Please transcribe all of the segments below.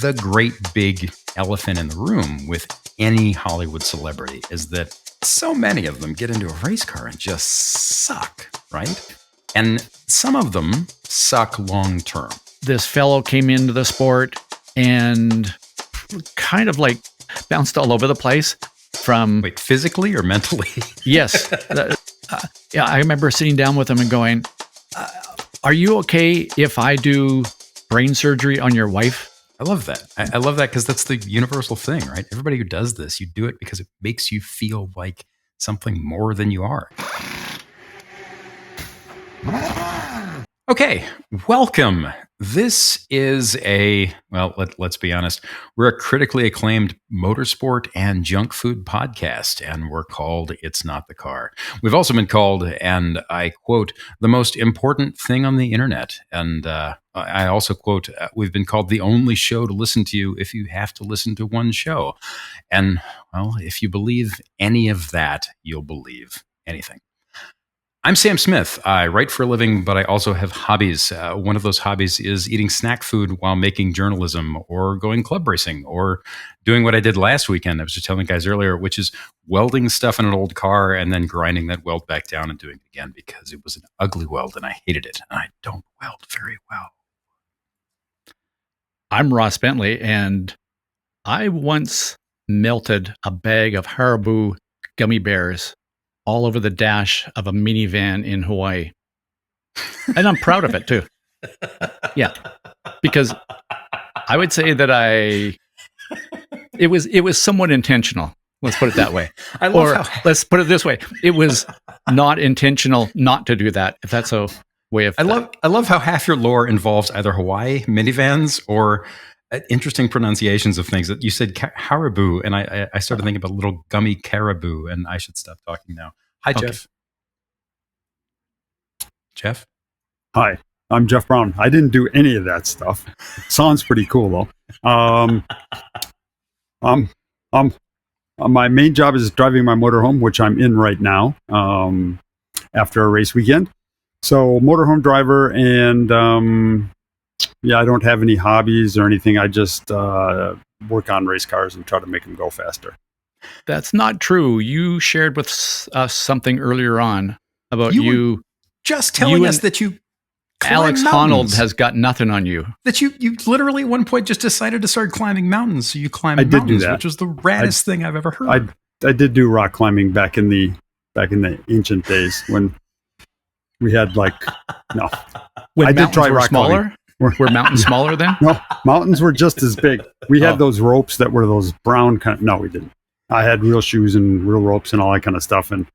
the great big elephant in the room with any Hollywood celebrity is that so many of them get into a race car and just suck, right? And some of them suck long term. This fellow came into the sport and kind of like bounced all over the place from... Wait, physically or mentally? Yes. Yeah, I remember sitting down with him and going, are you okay if I do brain surgery on your wife? I love that. I love that because that's the universal thing, right? Everybody who does this, you do it because it makes you feel like something more than you are. Okay, welcome. This is let's be honest. We're a critically acclaimed motorsport and junk food podcast, and we're called It's Not the Car. We've also been called, and I quote, the most important thing on the internet. And I also quote, we've been called the only show to listen to if you have to listen to one show. And, well, if you believe any of that, you'll believe anything. I'm Sam Smith. I write for a living, but I also have hobbies. One of those hobbies is eating snack food while making journalism or going club racing or doing what I did last weekend. I was just telling guys earlier, which is welding stuff in an old car and then grinding that weld back down and doing it again because it was an ugly weld and I hated it. And I don't weld very well. I'm Ross Bentley, and I once melted a bag of Haribo gummy bears all over the dash of a minivan in Hawaii. And I'm proud of it too. Yeah. Because I would say that it was somewhat intentional. Let's put it that way. Let's put it this way. It was not intentional not to do that, if that's a way of... I love how half your lore involves either Hawaii, minivans, or interesting pronunciations of things. That you said Haribo, and I started thinking about little gummy caribou, and I should stop talking now. Hi, okay. Jeff. Hi, I'm Jeff Brown. I didn't do any of that stuff. Sounds pretty cool, though. My main job is driving my motorhome, which I'm in right now after a race weekend. So motorhome driver, and I don't have any hobbies or anything. I just work on race cars and try to make them go faster. That's not true. You shared with us something earlier on about you just telling us that you Alex Honnold has got nothing on you. That you literally at one point just decided to start climbing mountains. So you climbed mountains, do that. Which was the raddest thing I've ever heard. I did do rock climbing back in the ancient days when we had when I did try rock smaller. Were mountains smaller then? No, mountains were just as big. We had those ropes that were those brown kind of... No, we didn't. I had real shoes and real ropes and all that kind of stuff. And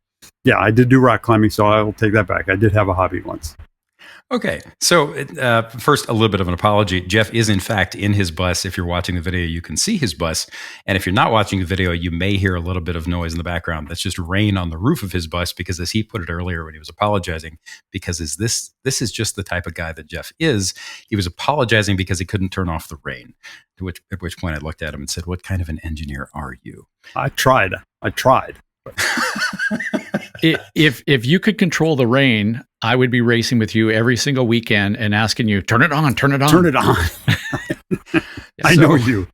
yeah, I did do rock climbing, so I'll take that back. I did have a hobby once. Okay, so first, a little bit of an apology. Jeff is, in fact, in his bus. If you're watching the video, you can see his bus. And if you're not watching the video, you may hear a little bit of noise in the background. That's just rain on the roof of his bus because, as he put it earlier when he was apologizing, because this is just the type of guy that Jeff is. He was apologizing because he couldn't turn off the rain, at which point I looked at him and said, what kind of an engineer are you? I tried. If you could control the rain, I would be racing with you every single weekend and asking you, turn it on. I know you.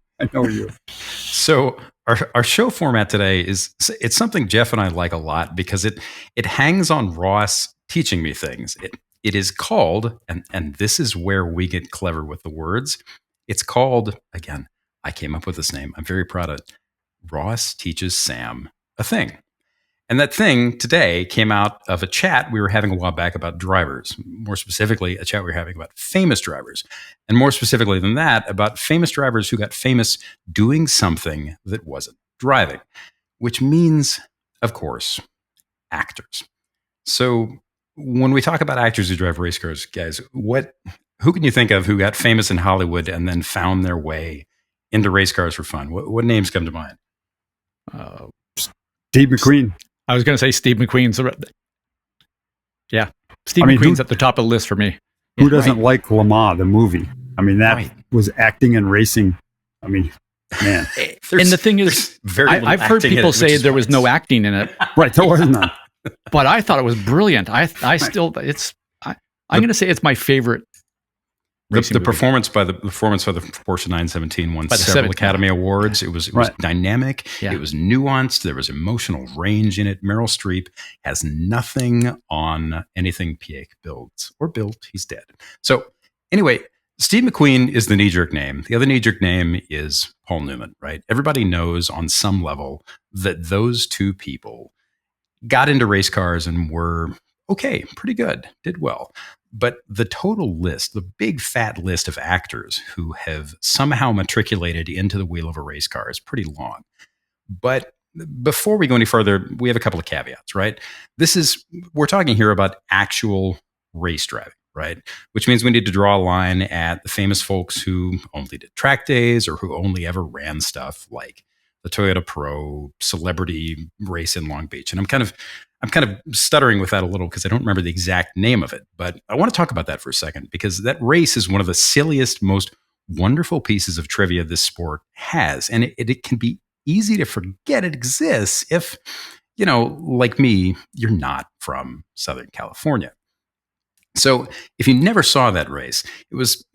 So our show format today it's something Jeff and I like a lot because it hangs on Ross teaching me things. It is called, and this is where we get clever with the words. It's called, again, I came up with this name. I'm very proud of it. Ross teaches Sam a thing. And that thing today came out of a chat we were having a while back about drivers. More specifically, a chat we were having about famous drivers. And more specifically than that, about famous drivers who got famous doing something that wasn't driving. Which means, of course, actors. So when we talk about actors who drive race cars, guys, who can you think of who got famous in Hollywood and then found their way into race cars for fun? What names come to mind? Steve McQueen. I was going to say Steve McQueen's. Yeah, Steve McQueen's at the top of the list for me. Who doesn't like Le Mans, the movie? I mean, that was acting and racing. I mean, man. And the thing is, I've heard people say there was no acting in it. Right, there was none. But I thought it was brilliant. I'm going to say it's my favorite racing The movie. performance by the Porsche 917 won By the several 7th Academy Awards. It was Right. dynamic. Yeah. It was nuanced. There was emotional range in it. Meryl Streep has nothing on anything Piech builds or built. He's dead. So anyway, Steve McQueen is the knee-jerk name. The other knee-jerk name is Paul Newman, right? Everybody knows on some level that those two people got into race cars and were okay, pretty good, did well. But the total list, the big fat list of actors who have somehow matriculated into the wheel of a race car is pretty long. But before we go any further, we have a couple of caveats, right? We're talking here about actual race driving, right? Which means we need to draw a line at the famous folks who only did track days or who only ever ran stuff like the Toyota Pro celebrity race in Long Beach. And I'm kind of stuttering with that a little because I don't remember the exact name of it, but I want to talk about that for a second because that race is one of the silliest, most wonderful pieces of trivia this sport has. And it can be easy to forget it exists if, like me, you're not from Southern California. So if you never saw that race, it was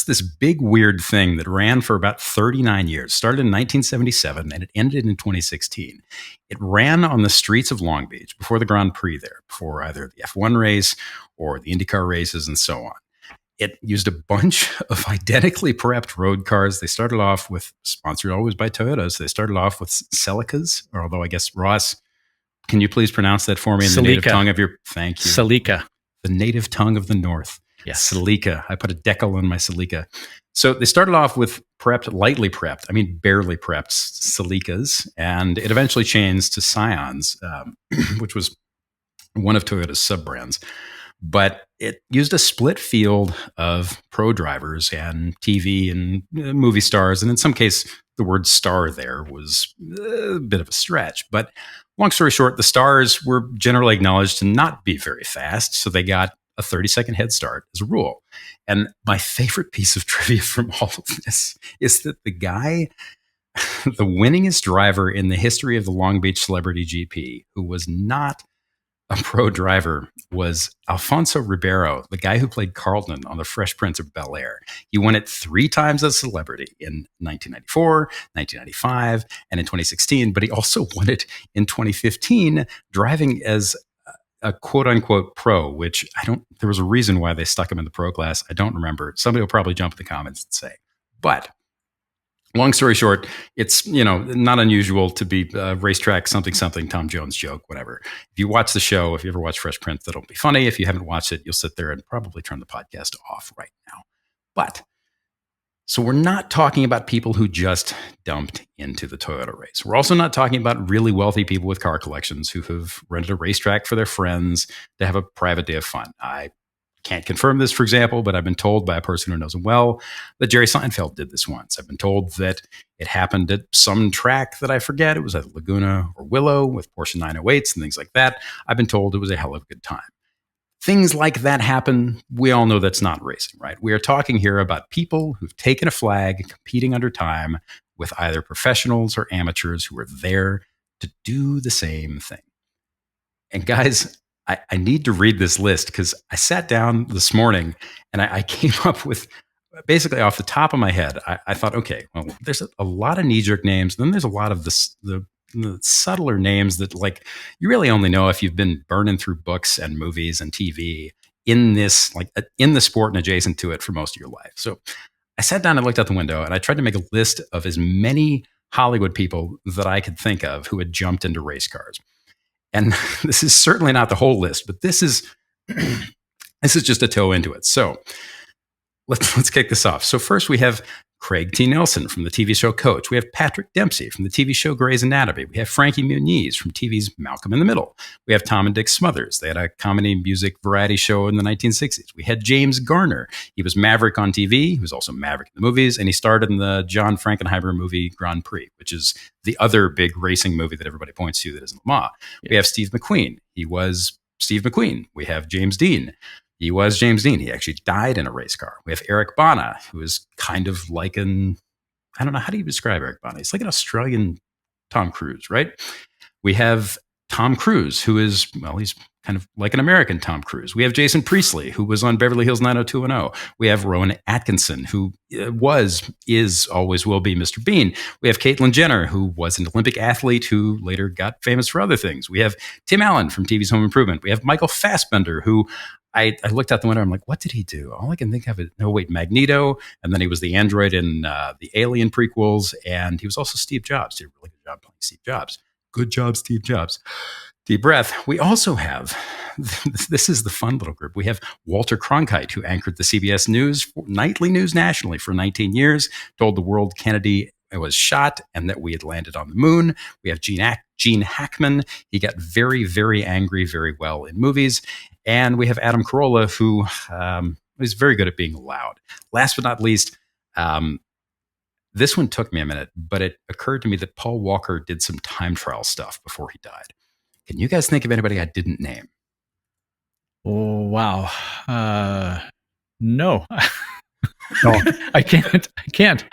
this big weird thing that ran for about 39 years, started in 1977 and it ended in 2016. It ran on the streets of Long Beach before the Grand Prix there, before either the F1 race or the IndyCar races and so on. It used a bunch of identically prepped road cars. They started off with, sponsored always by Toyotas, they started off with Celicas, or although I guess, Ross, can you please pronounce that for me in the native tongue of your, thank you. Celica. The native tongue of the North. Yes. Celica. I put a decal on my Celica. So they started off with lightly prepped, barely prepped Celicas, and it eventually changed to Scions, which was one of Toyota's sub-brands. But it used a split field of pro drivers and TV and movie stars. And in some case, the word star there was a bit of a stretch. But long story short, the stars were generally acknowledged to not be very fast. So they got a 30-second head start as a rule. And my favorite piece of trivia from all of this is that the guy, the winningest driver in the history of the Long Beach Celebrity GP, who was not a pro driver, was Alfonso Ribeiro, the guy who played Carlton on The Fresh Prince of Bel-Air. He won it 3 times as a celebrity in 1994, 1995, and in 2016, but he also won it in 2015 driving as a quote unquote pro, which there was a reason why they stuck him in the pro class. I don't remember. Somebody will probably jump in the comments and say, but long story short, it's not unusual to be racetrack something, Tom Jones joke, whatever. If you watch the show, if you ever watch Fresh Prince, that'll be funny. If you haven't watched it, you'll sit there and probably turn the podcast off right now. But so we're not talking about people who just dumped into the Toyota race. We're also not talking about really wealthy people with car collections who have rented a racetrack for their friends to have a private day of fun. I can't confirm this, for example, but I've been told by a person who knows him well that Jerry Seinfeld did this once. I've been told that it happened at some track that I forget. It was at Laguna or Willow with Porsche 908s and things like that. I've been told it was a hell of a good time. Things like that happen. We all know that's not racing, right? We are talking here about people who've taken a flag, competing under time with either professionals or amateurs who are there to do the same thing. And guys, I need to read this list because I sat down this morning and I came up with, basically off the top of my head, I thought, okay, well, there's a lot of knee-jerk names. Then there's a lot of the subtler names that you really only know if you've been burning through books and movies and TV in this, in the sport and adjacent to it for most of your life. So I sat down and looked out the window and I tried to make a list of as many Hollywood people that I could think of who had jumped into race cars. And this is certainly not the whole list, but this is just a toe into it. So let's kick this off. So first we have Craig T. Nelson from the TV show Coach. We have Patrick Dempsey from the TV show Grey's Anatomy. We have Frankie Muniz from TV's Malcolm in the Middle. We have Tom and Dick Smothers. They had a comedy music variety show in the 1960s. We had James Garner. He was Maverick on TV. He was also Maverick in the movies, and he starred in the John Frankenheimer movie Grand Prix, which is the other big racing movie that everybody points to that isn't Le Mans. Yeah. We have Steve McQueen. He was Steve McQueen. We have James Dean. He was James Dean. He actually died in a race car. We have Eric Bana, who is kind of like I don't know, how do you describe Eric Bana? He's like an Australian Tom Cruise, right? We have Tom Cruise, who is, well, he's kind of like an American Tom Cruise. We have Jason Priestley, who was on Beverly Hills 90210. We have Rowan Atkinson, who is, always will be Mr. Bean. We have Caitlyn Jenner, who was an Olympic athlete who later got famous for other things. We have Tim Allen from TV's Home Improvement. We have Michael Fassbender, who I looked out the window. I'm like, what did he do? All I can think of is, Magneto. And then he was the android in the Alien prequels. And he was also Steve Jobs. Did a really good job playing Steve Jobs. Good job, Steve Jobs. Deep breath. We also have, this is the fun little group. We have Walter Cronkite, who anchored the CBS News, nightly news nationally for 19 years, told the world Kennedy was shot and that we had landed on the moon. We have Gene Hackman. He got very, very angry very well in movies. And we have Adam Carolla, who is very good at being loud. Last but not least, this one took me a minute, but it occurred to me that Paul Walker did some time trial stuff before he died. Can you guys think of anybody I didn't name? Oh, wow. No. No. I can't.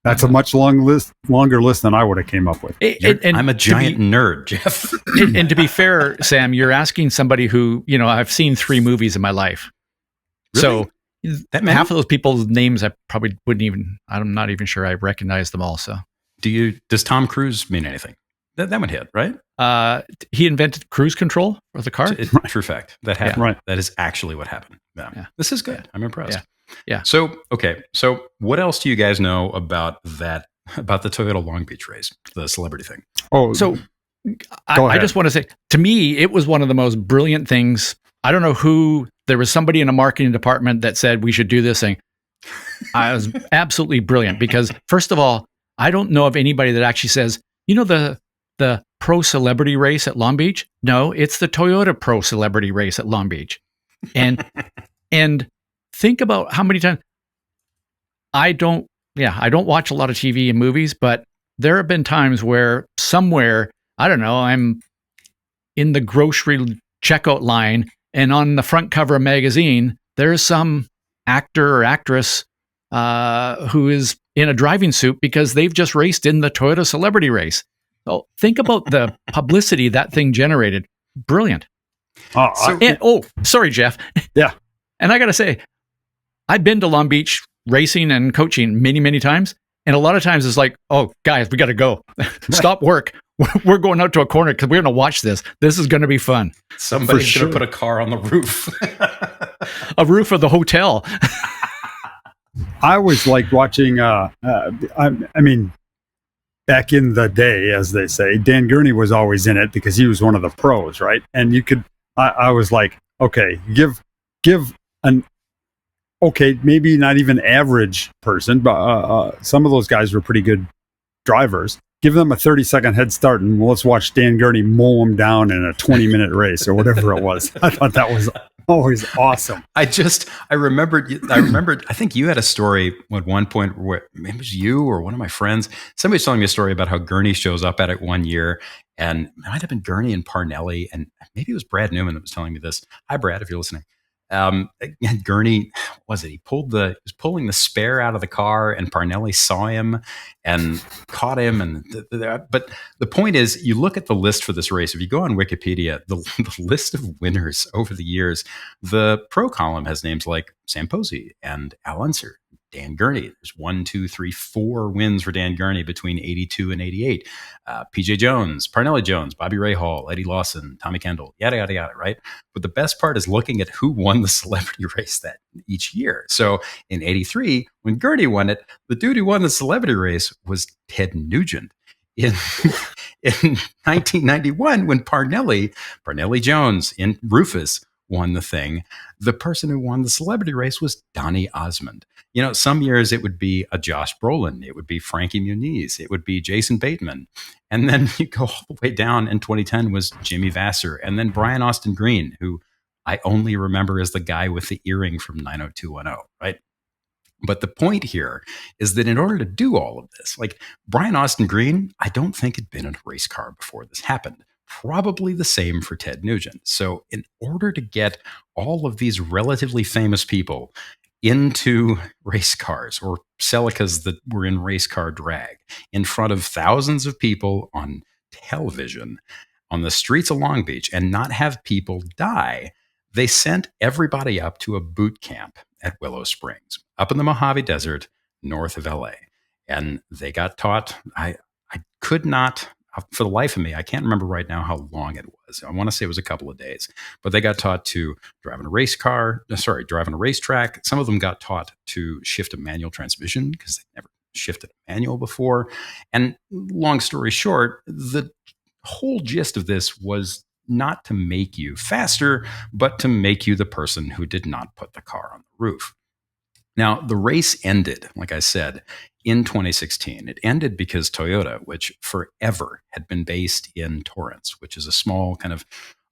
That's a much longer list than I would have came up with. I'm a giant nerd, Jeff. And to be fair, Sam, you're asking somebody who, I've seen 3 movies in my life. Really? So half of those people's names I probably I'm not even sure I recognize them all. So does Tom Cruise mean anything? That one hit, right? He invented cruise control for the car. True fact. That happened. Right. That is actually what happened. Yeah. This is good. I'm impressed. Yeah. So what else do you guys know about the Toyota Long Beach race, the celebrity thing? Oh, so I just want to say, to me, it was one of the most brilliant things. I don't know who, there was somebody in a marketing department that said we should do this thing. I was absolutely brilliant because, first of all, I don't know of anybody that actually says, the pro celebrity race at Long Beach? No, it's the Toyota pro celebrity race at Long Beach. And think about how many times I don't watch a lot of TV and movies, but there have been times where somewhere, I don't know, I'm in the grocery checkout line and on the front cover of a magazine, there's some actor or actress who is in a driving suit because they've just raced in the Toyota celebrity race. So think about the publicity that thing generated. Brilliant. Sorry, Jeff. Yeah. And I got to say, I've been to Long Beach racing and coaching many, many times. And a lot of times it's like, oh, guys, we got to go. Stop work. We're going out to a corner because we're going to watch this. This is going to be fun. Somebody's going to put a car on the roof. A roof of the hotel. I always liked watching, back in the day, as they say, Dan Gurney was always in it because he was one of the pros, right? And I was like, okay, give an, okay, maybe not even average person, but some of those guys were pretty good drivers. Give them a 30-second head start and let's watch Dan Gurney mow them down in a 20-minute race or whatever it was. I thought that was always awesome. I remembered, I think you had a story at one point where maybe it was you or one of my friends. Somebody's telling me a story about how Gurney shows up at it one year, and it might have been Gurney and Parnelli, and maybe it was Brad Newman that was telling me this. Hi, Brad, if you're listening. And Gurney, he was pulling the spare out of the car, and Parnelli saw him and caught him. But the point is, you look at the list for this race. If you go on Wikipedia, the list of winners over the years, the pro column has names like Sam Posey and Al Unser, Dan Gurney. There's 1, 2, 3, 4 wins for Dan Gurney between 82 and 88. PJ Jones, Parnelli Jones, Bobby Rahal, Eddie Lawson, Tommy Kendall, yada, yada, yada, right? But the best part is looking at who won the celebrity race that each year. So in 83, when Gurney won it, the dude who won the celebrity race was Ted Nugent. In 1991, when Parnelli Jones in Rufus won the thing, the person who won the celebrity race was Donny Osmond. Some years it would be a Josh Brolin, it would be Frankie Muniz, it would be Jason Bateman. And then you go all the way down in 2010 was Jimmy Vasser, and then Brian Austin Green, who I only remember as the guy with the earring from 90210, right? But the point here is that in order to do all of this, like Brian Austin Green, I don't think had been in a race car before this happened. Probably the same for Ted Nugent. So in order to get all of these relatively famous people into race cars or Celicas that were in race car drag in front of thousands of people on television, on the streets of Long Beach and not have people die, they sent everybody up to a boot camp at Willow Springs, up in the Mojave Desert, north of LA. And they got taught, I could not, for the life of me, I can't remember right now how long it was. I want to say it was a couple of days, but they got taught to drive in a drive on a racetrack. Some of them got taught to shift a manual transmission because they never shifted a manual before. And long story short, the whole gist of this was not to make you faster, but to make you the person who did not put the car on the roof. Now, the race ended, like I said, in 2016. It ended because Toyota, which forever had been based in Torrance, which is a small kind of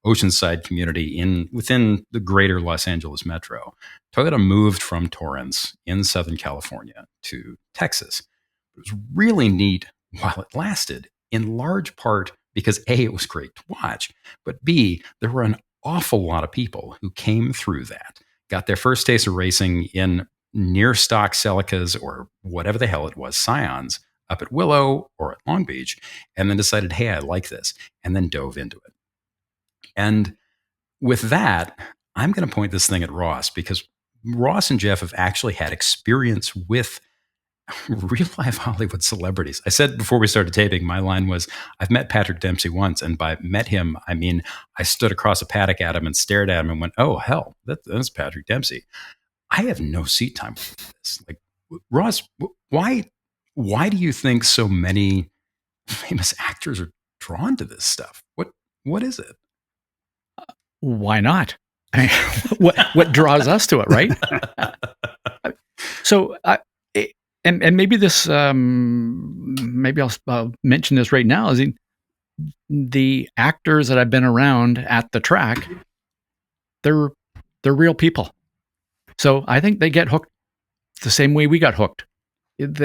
oceanside community within the greater Los Angeles metro, Toyota moved from Torrance in Southern California to Texas. It was really neat while it lasted, in large part because A, it was great to watch, but B, there were an awful lot of people who came through that, got their first taste of racing in near stock Celicas or whatever the hell it was, Scions, up at Willow or at Long Beach, and then decided, hey, I like this, and then dove into it. And with that, I'm going to point this thing at Ross, because Ross and Jeff have actually had experience with real life Hollywood celebrities. I said before we started taping, my line was, I've met Patrick Dempsey once, and by met him, I mean I stood across a paddock at him and stared at him and went, oh, hell, that's Patrick Dempsey. I have no seat time for this. Like, Ross, why do you think so many famous actors are drawn to this stuff? What is it? Why not? What draws us to it, right? So, and maybe this, maybe I'll mention this right now. Is the actors that I've been around at the track, they're real people. So I think they get hooked the same way we got hooked. It's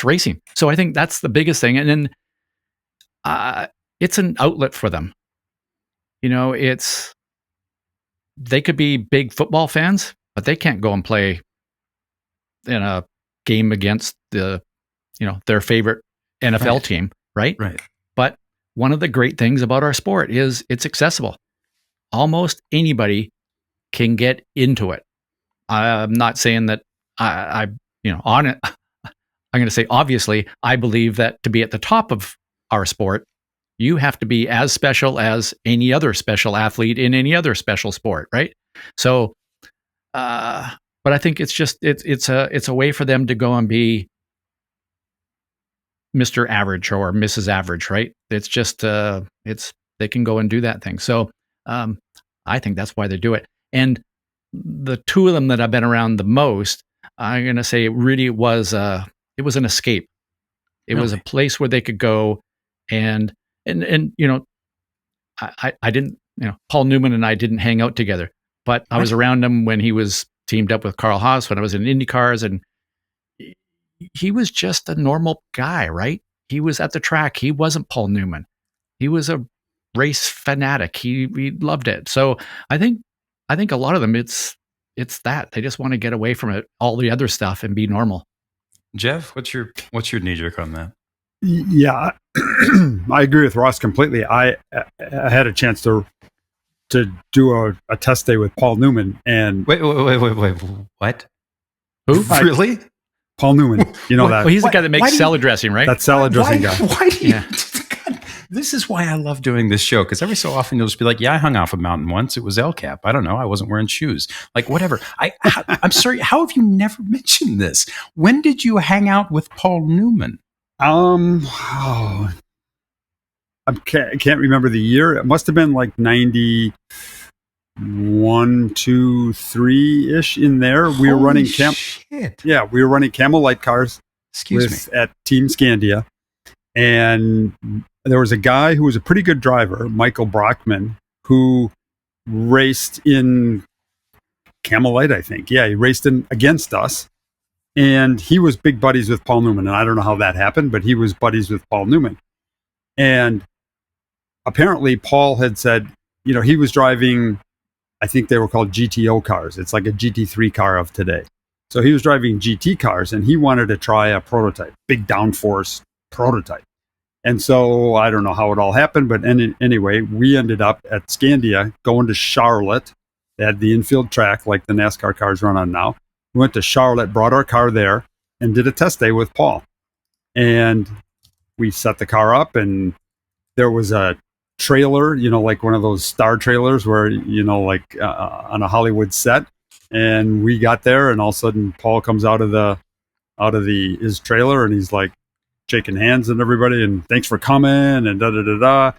racing. So I think that's the biggest thing. And then it's an outlet for them. They could be big football fans, but they can't go and play in a game against their favorite NFL team, right? Right. But one of the great things about our sport is it's accessible. Almost anybody can get into it. I'm not saying that on it. I'm going to say, obviously, I believe that to be at the top of our sport, you have to be as special as any other special athlete in any other special sport, right? So, but I think it's a way for them to go and be Mr. Average or Mrs. Average, right? It's just they can go and do that thing. So I think that's why they do it. And the two of them that I've been around the most, I'm going to say it really was it was an escape. It was a place where they could go and I didn't, Paul Newman and I didn't hang out together, but I was around him when he was teamed up with Carl Haas when I was in IndyCars, and he was just a normal guy, right? He was at the track. He wasn't Paul Newman. He was a race fanatic. He loved it. So I think a lot of them, it's that they just want to get away from it, all the other stuff, and be normal. Jeff, what's your knee jerk on that? Yeah, I agree with Ross completely. I had a chance to do a test day with Paul Newman, and wait, what? Who? Really? Paul Newman, you know that? Well, he's the guy that makes salad dressing, right? That salad dressing guy. Why do you? God, this is why I love doing this show, because every so often you'll just be like, "Yeah, I hung off a mountain once. It was El Cap. I don't know. I wasn't wearing shoes. Like whatever." I'm sorry. How have you never mentioned this? When did you hang out with Paul Newman? I can't remember the year. It must have been like 91, 2, 3 ish in there. We were running Yeah, we were running Camel Light cars. At Team Scandia, and there was a guy who was a pretty good driver, Michael Brockman, who raced in Camel Light, I think. Yeah, he raced against us. And he was big buddies with Paul Newman. And I don't know how that happened, but he was buddies with Paul Newman. And apparently Paul had said, he was driving, I think they were called GTO cars. It's like a GT3 car of today. So he was driving GT cars, and he wanted to try a prototype, big downforce prototype. And so I don't know how it all happened, but anyway, we ended up at Scandia going to Charlotte. They had the infield track like the NASCAR cars run on now. We went to Charlotte, brought our car there, and did a test day with Paul. And we set the car up, and there was a trailer, like one of those star trailers where, like on a Hollywood set. And we got there, and all of a sudden Paul comes out of his trailer, and he's like shaking hands and everybody, and thanks for coming, and da da da da.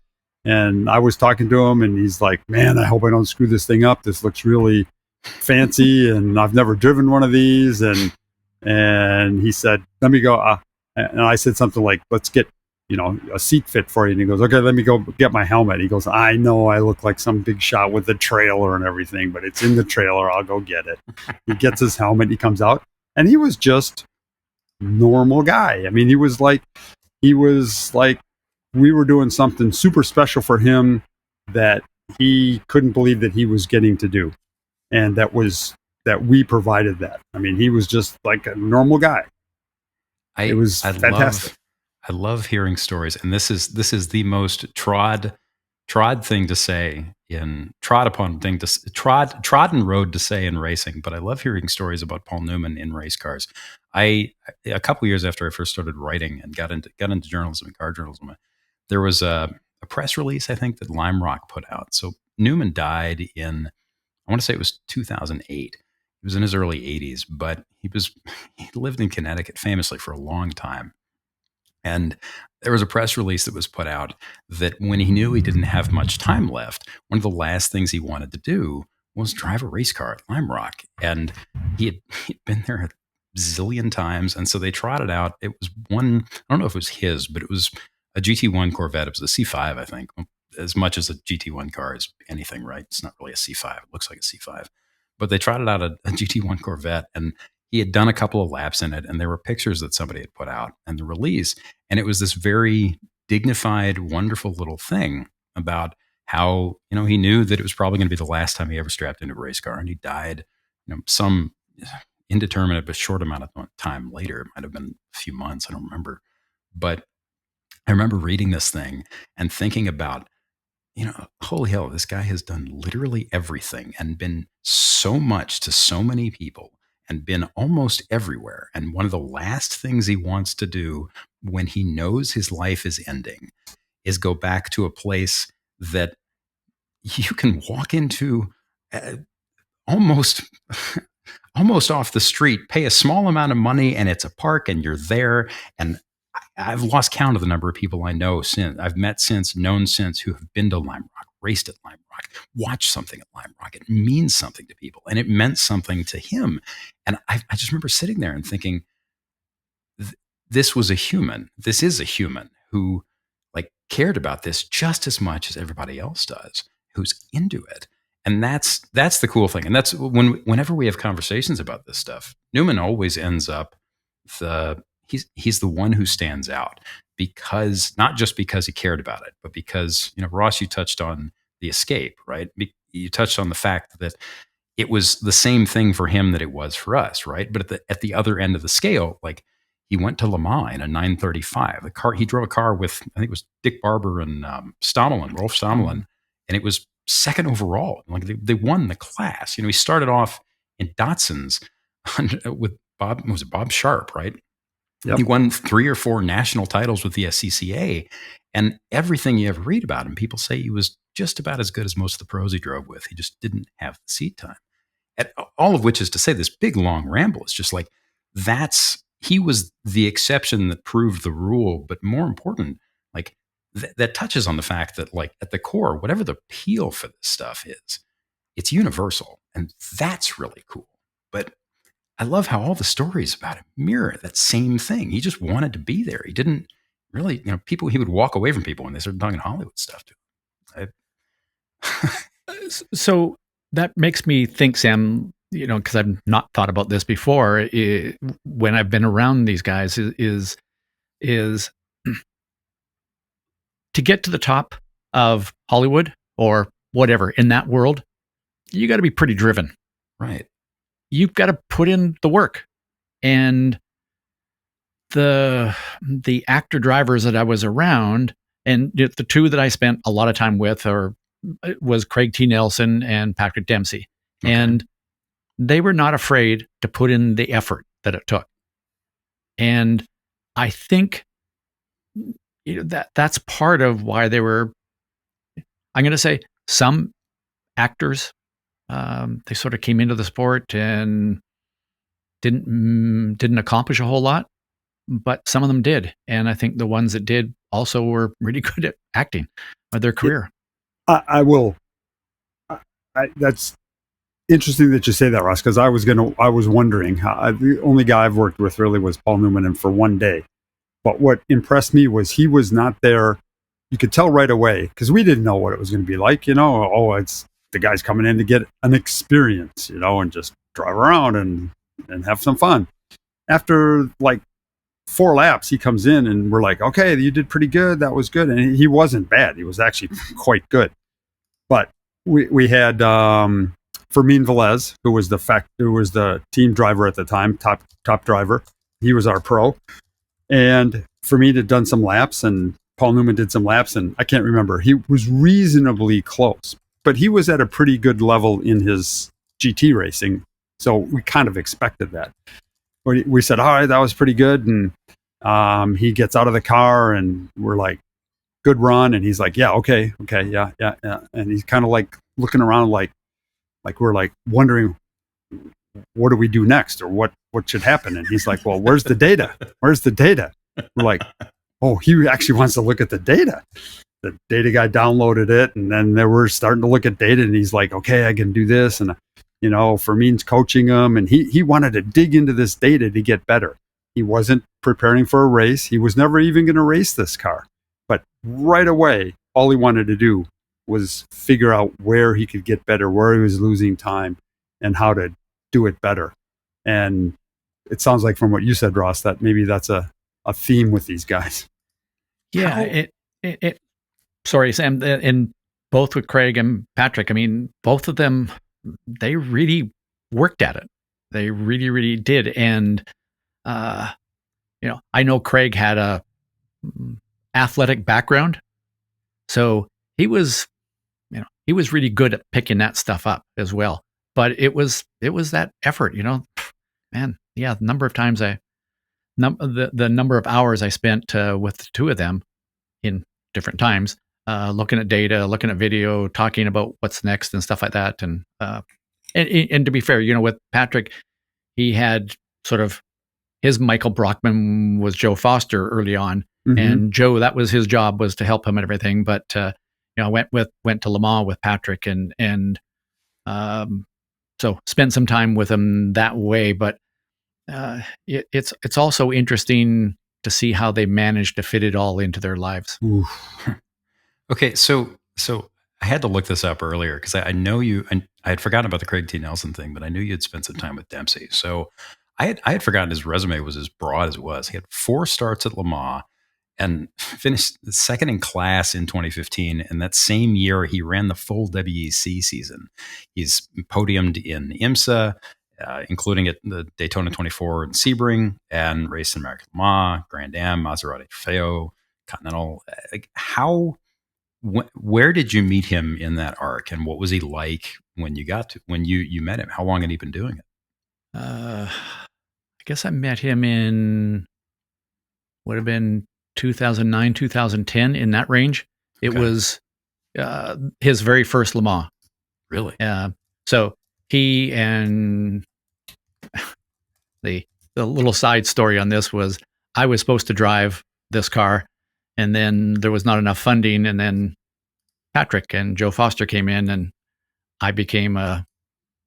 And I was talking to him, and he's like, "Man, I hope I don't screw this thing up. This looks really fancy, and I've never driven one of these." And he said, "Let me go." And I said something like, "Let's get a seat fit for you." And he goes, "Okay, let me go get my helmet." He goes, "I know I look like some big shot with the trailer and everything, but it's in the trailer. I'll go get it." He gets his helmet. He comes out, and he was just normal guy. I mean, he was like we were doing something super special for him that he couldn't believe that he was getting to do, and that we provided that. I mean, he was just like a normal guy. It was fantastic. I love hearing stories, and this is the most trodden road to say in racing. But I love hearing stories about Paul Newman in race cars. A couple years after I first started writing and got into journalism and car journalism, there was a press release I think that Lime Rock put out. So Newman died in, I want to say it was 2008. He was in his early 80s, but he lived in Connecticut famously for a long time. And there was a press release that was put out that when he knew he didn't have much time left, one of the last things he wanted to do was drive a race car at Lime Rock. And he'd been there a zillion times. And so they trotted out. It was one, I don't know if it was his, but it was a GT1 Corvette. It was a C5, I think. As much as a GT1 car is anything, right? It's not really a C5. It looks like a C5. But they trotted out a GT1 Corvette, and he had done a couple of laps in it, and there were pictures that somebody had put out and the release. And it was this very dignified, wonderful little thing about how, he knew that it was probably going to be the last time he ever strapped into a race car. And he died, some indeterminate but short amount of time later. It might have been a few months. I don't remember. But I remember reading this thing and thinking about, holy hell, this guy has done literally everything and been so much to so many people and been almost everywhere. And one of the last things he wants to do when he knows his life is ending is go back to a place that you can walk into almost off the street, pay a small amount of money, and it's a park, and you're there. And I've lost count of the number of people I know I've met since, known since, who have been to Lime Rock, raced at Lime Rock, watched something at Lime Rock. It means something to people, and it meant something to him. And I just remember sitting there and thinking, this was a human. This is a human who cared about this just as much as everybody else does, who's into it. And that's the cool thing. And that's whenever we have conversations about this stuff, Newman always ends up he's the one who stands out, because not just because he cared about it, but because, Ross, you touched on the escape, right? You touched on the fact that it was the same thing for him that it was for us, right? But at the other end of the scale, he went to Le Mans in a 935. He drove a car with, I think it was Dick Barber and Rolf Stommelen, and it was second overall. They won the class. He started off in Datsuns with Bob Sharp, right? Yep. He won 3 or 4 national titles with the SCCA, and everything you ever read about him, people say he was just about as good as most of the pros he drove with. He just didn't have the seat time. All of which is to say, this big long ramble is just he was the exception that proved the rule, but more important, that touches on the fact that at the core, whatever the appeal for this stuff is, it's universal, and that's really cool. But I love how all the stories about him mirror that same thing. He just wanted to be there. He didn't really, he would walk away from people when they started talking Hollywood stuff to him. So that makes me think, Sam, because I've not thought about this before, when I've been around these guys, is to get to the top of Hollywood or whatever in that world, you got to be pretty driven. Right. you've got to put in the work. And the actor drivers that I was around, and the two that I spent a lot of time with was Craig T. Nelson and Patrick Dempsey. Okay. And they were not afraid to put in the effort that it took. And I think that's part of why they were, I'm going to say, some actors, they sort of came into the sport and didn't accomplish a whole lot, but some of them did. And I think the ones that did also were really good at acting of their career. I will. That's interesting that you say that, Ross, because I was wondering. The only guy I've worked with really was Paul Newman, and for one day. But what impressed me was he was not there. You could tell right away, because we didn't know what it was going to be like. It's the guy's coming in to get an experience, and just drive around and have some fun. After like 4 laps, he comes in and we're like, okay, you did pretty good. That was good. And he wasn't bad. He was actually quite good. But we had Fermin Velez, who was the team driver at the time, top driver. He was our pro. And Fermin had done some laps, and Paul Newman did some laps, and I can't remember. He was reasonably close, but he was at a pretty good level in his GT racing. So we kind of expected that. We said, all right, that was pretty good. And he gets out of the car and we're like, good run. And he's like, yeah, okay. Yeah. And he's kind of like looking around like we're like wondering, what do we do next, or what should happen? And he's like, well, where's the data? Where's the data? We're like, oh, he actually wants to look at the data. The data guy downloaded it, and then they were starting to look at data, and he's like, okay, I can do this. And Fermin's coaching him, and he wanted to dig into this data to get better. He wasn't preparing for a race. He was never even going to race this car. But right away, all he wanted to do was figure out where he could get better, where he was losing time, and how to do it better. And it sounds like from what you said, Ross, that maybe that's a theme with these guys. Yeah. Sorry, Sam, and both with Craig and Patrick, I mean, both of them, they really worked at it. They really, really did. And, I know Craig had a athletic background, so he was really good at picking that stuff up as well. But it was that effort, man. Yeah, the number of times the number of hours I spent with the two of them in different times, looking at data, looking at video, talking about what's next and stuff like that. And to be fair, with Patrick, he had sort of his Michael Brockman was Joe Foster early on, and Joe, that was his job, was to help him and everything. But I went to Le Mans with Patrick and so spent some time with him that way. But it's also interesting to see how they managed to fit it all into their lives. Okay, so I had to look this up earlier because I know you, and I had forgotten about the Craig T. Nelson thing, but I knew you had spent some time with Dempsey. So I had forgotten his resume was as broad as it was. He had 4 starts at Le Mans and finished second in class in 2015. And that same year, he ran the full WEC season. He's podiumed in IMSA, including at the Daytona 24 in Sebring, and raced in American Le Mans, Grand Am, Maserati Trofeo, Continental. Where did you meet him in that arc, and what was he like when you met him? How long had he been doing it? I guess I met him in would have been 2009, 2010, in that range. It was his very first Le Mans. Really? So he and the little side story on this was, I was supposed to drive this car, and then there was not enough funding, and then Patrick and Joe Foster came in, and I became a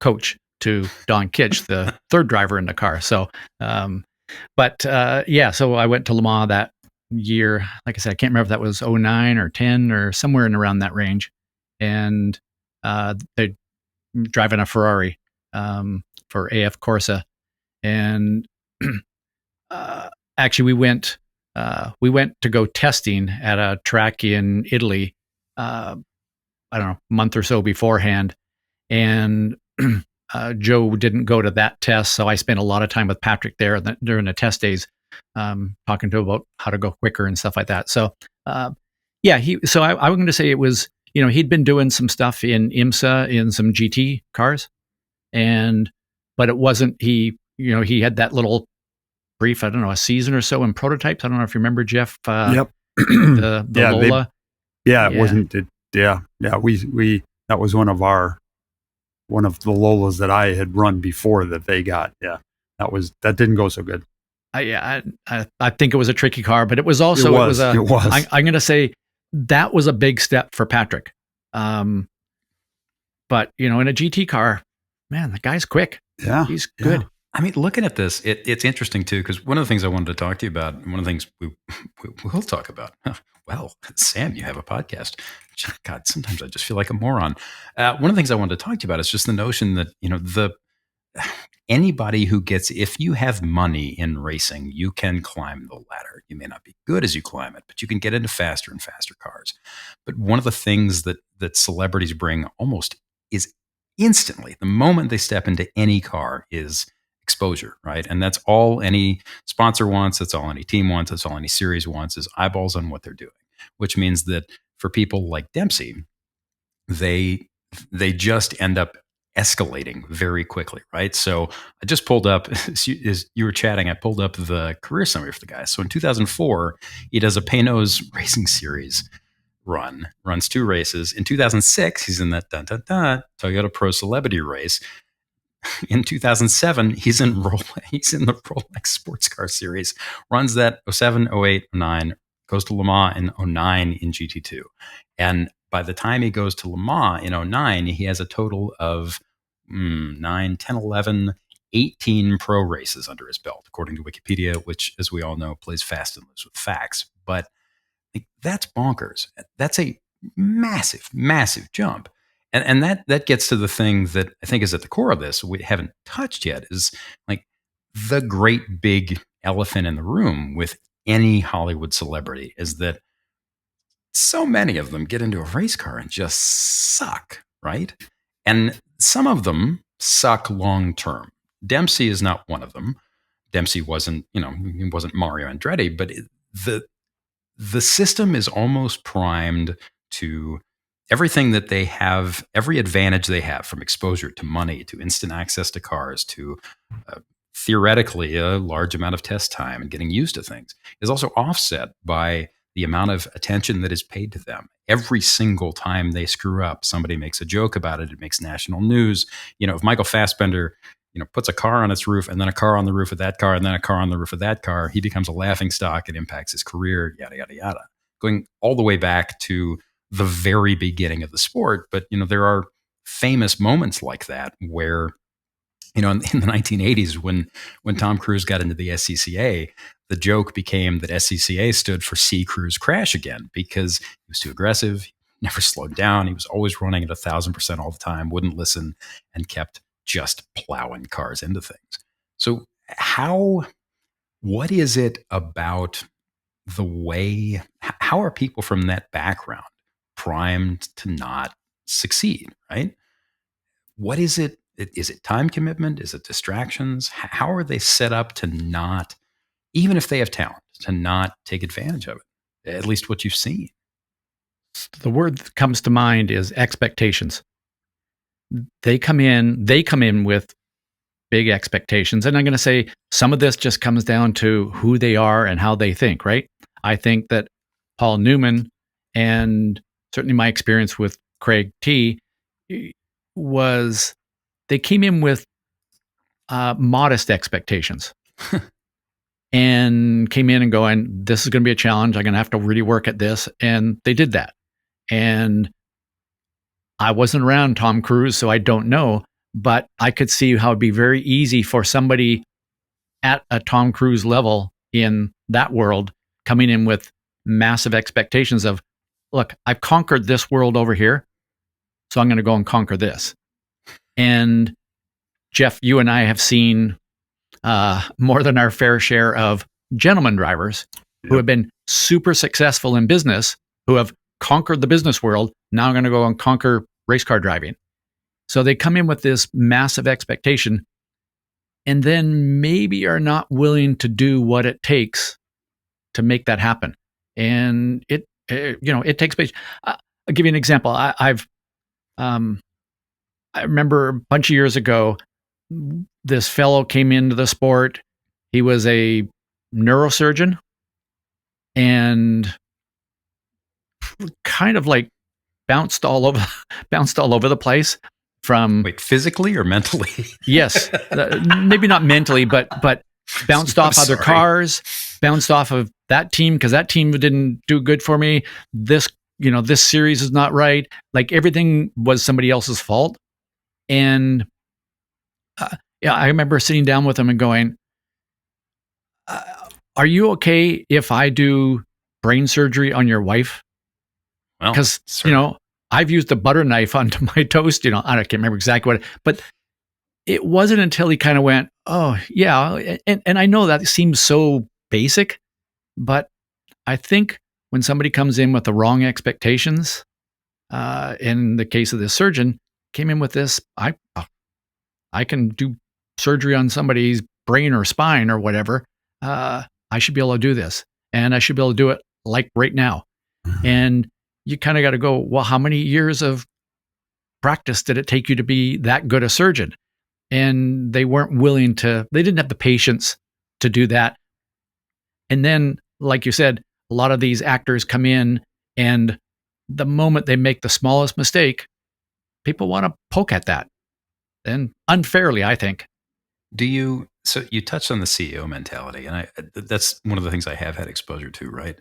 coach to Don Kitch, the third driver in the car. So, so I went to Le Mans that year. Like I said, I can't remember if that was 09 or 10 or somewhere in around that range. And they're driving a Ferrari for AF Corsa. And actually, we went to go testing at a track in Italy, I don't know, a month or so beforehand. And Joe didn't go to that test, so I spent a lot of time with Patrick there during the test days, talking to him about how to go quicker and stuff like that. So, yeah, I'm going to say it was, he'd been doing some stuff in IMSA in some GT cars, but it wasn't, he had that little brief, I don't know, a season or so in prototypes. I don't know if you remember, Jeff. Yep. The Lola. It wasn't. We that was one of the Lolas that I had run before that they got. Yeah, that didn't go so good. I think it was a tricky car, but it was also it was. I'm going to say that was a big step for Patrick. But in a GT car, man, the guy's quick. Yeah, he's good. Yeah. I mean, looking at this, it's interesting too, because one of the things I wanted to talk to you about, and one of the things we'll talk about. Well, Sam, you have a podcast. God, sometimes I just feel like a moron. One of the things I wanted to talk to you about is just the notion that anybody who if you have money in racing, you can climb the ladder. You may not be good as you climb it, but you can get into faster and faster cars. But one of the things that celebrities bring almost is instantly, the moment they step into any car, is exposure, right? And that's all any sponsor wants. That's all any team wants. That's all any series wants, is eyeballs on what they're doing, which means that for people like Dempsey, they just end up escalating very quickly, right? So I just pulled up, as you were chatting, I pulled up the career summary for the guy. So in 2004, he does a Paynos Racing Series runs 2 races. In 2006, he's in that Toyota Pro Celebrity race. In 2007, he's in the Rolex Sports Car Series, runs that 07, 08, 09, goes to Le Mans in 09 in GT2. And by the time he goes to Le Mans in 09, he has a total of 9, 10, 11, 18 pro races under his belt, according to Wikipedia, which, as we all know, plays fast and loose with facts. But that's bonkers. That's a massive, massive jump. And that gets to the thing that I think is at the core of this, we haven't touched yet, is like the great big elephant in the room with any Hollywood celebrity, is that so many of them get into a race car and just suck, right? And some of them suck long term. Dempsey is not one of them. Dempsey wasn't, he wasn't Mario Andretti, but the system is almost primed to everything that they have, every advantage they have, from exposure to money to instant access to cars to theoretically a large amount of test time and getting used to things, is also offset by the amount of attention that is paid to them. Every single time they screw up, somebody makes a joke about it. It makes national news. If Michael Fassbender, puts a car on its roof and then a car on the roof of that car and then a car on the roof of that car, he becomes a laughingstock. It impacts his career, yada, yada, yada. Going all the way back to the very beginning of the sport. But, there are famous moments like that where, in the 1980s, when Tom Cruise got into the SCCA, the joke became that SCCA stood for See Cruise Crash Again, because he was too aggressive, never slowed down. He was always running at 1,000% all the time, wouldn't listen, and kept just plowing cars into things. So what is it about the way, how are people from that background primed to not succeed, right? What is it? Is it time commitment? Is it distractions? How are they set up to not, even if they have talent, to not take advantage of it? At least what you've seen. The word that comes to mind is expectations. They come in with big expectations. And I'm going to say some of this just comes down to who they are and how they think, right? I think that Paul Newman, and certainly my experience with Craig T, was they came in with modest expectations and came in and going, this is going to be a challenge. I'm going to have to really work at this. And they did that. And I wasn't around Tom Cruise, so I don't know, but I could see how it'd be very easy for somebody at a Tom Cruise level in that world coming in with massive expectations of, look, I've conquered this world over here, so I'm going to go and conquer this. And Jeff, you and I have seen more than our fair share of gentleman drivers who have been super successful in business, who have conquered the business world. Now I'm going to go and conquer race car driving. So they come in with this massive expectation and then maybe are not willing to do what it takes to make that happen. And it takes patience. I'll give you an example. I remember a bunch of years ago, this fellow came into the sport. He was a neurosurgeon and kind of like bounced all over the place. Wait, physically or mentally? Yes, maybe not mentally, but bounced off other cars, bounced off of that team because that team didn't do good for me. This series is not right. Like everything was somebody else's fault. And I remember sitting down with him and going, "Are you okay if I do brain surgery on your wife?" Because I've used a butter knife onto my toast. I can't remember exactly but it wasn't until he kind of went, "Oh yeah," and I know that seems so basic, but I think when somebody comes in with the wrong expectations, in the case of this surgeon, came in with this, I can do surgery on somebody's brain or spine or whatever. I should be able to do this, and I should be able to do it like right now. And you kind of got to go, well, how many years of practice did it take you to be that good a surgeon? And they weren't willing to, they didn't have the patience to do that. And then, like you said, a lot of these actors come in and the moment they make the smallest mistake, people want to poke at that. And unfairly, I think. So you touched on the CEO mentality, and that's one of the things I have had exposure to, right?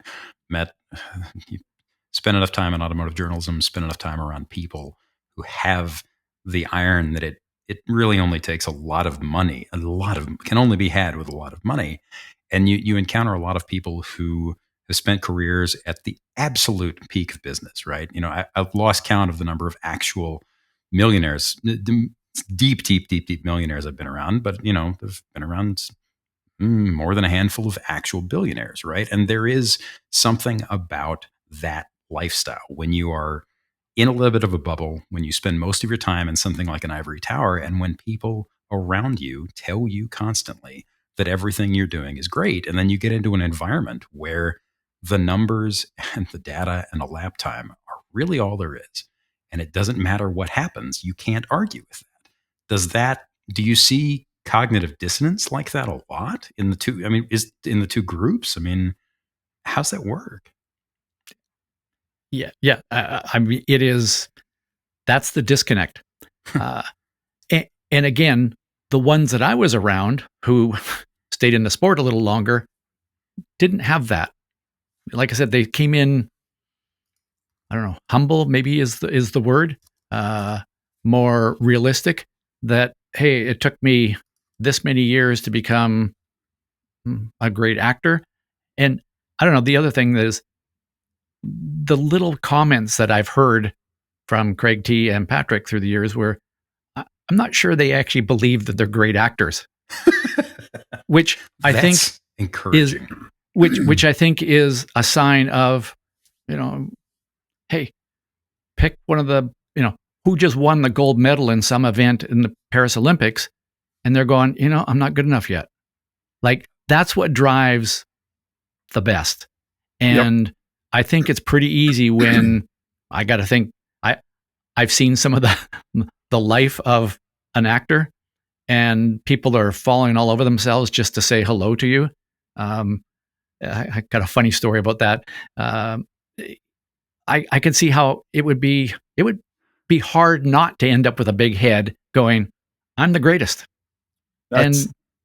Matt, you spend enough time in automotive journalism, spend enough time around people who have the iron that it really only takes a lot of money, can only be had with a lot of money. And you encounter a lot of people who have spent careers at the absolute peak of business, right? I've lost count of the number of actual millionaires, deep millionaires I've been around, but I've been around more than a handful of actual billionaires, right? And there is something about that lifestyle when you are in a little bit of a bubble, when you spend most of your time in something like an ivory tower, and when people around you tell you constantly that everything you're doing is great, and then you get into an environment where the numbers and the data and the lap time are really all there is, and it doesn't matter what happens, you can't argue with that. Do you see cognitive dissonance like that a lot in the two? I mean, is in the two groups? I mean, how's that work? Yeah. I mean, it is. That's the disconnect. And again, the ones that I was around who stayed in the sport a little longer didn't have that. Like I said, they came in, I don't know, humble maybe is the word, more realistic. That, hey, it took me this many years to become a great actor. And I don't know, the other thing is the little comments that I've heard from Craig T and Patrick through the years where I'm not sure they actually believe that they're great actors, which I think encouraging. Which I think is a sign of, hey, pick one of the, who just won the gold medal in some event in the Paris Olympics, and they're going, I'm not good enough yet. Like, that's what drives the best. And yep. I think it's pretty easy when I got to think, I've seen some of the life of an actor, and people are falling all over themselves just to say hello to you. I got a funny story about that. I can see how it would be hard not to end up with a big head going, I'm the greatest. And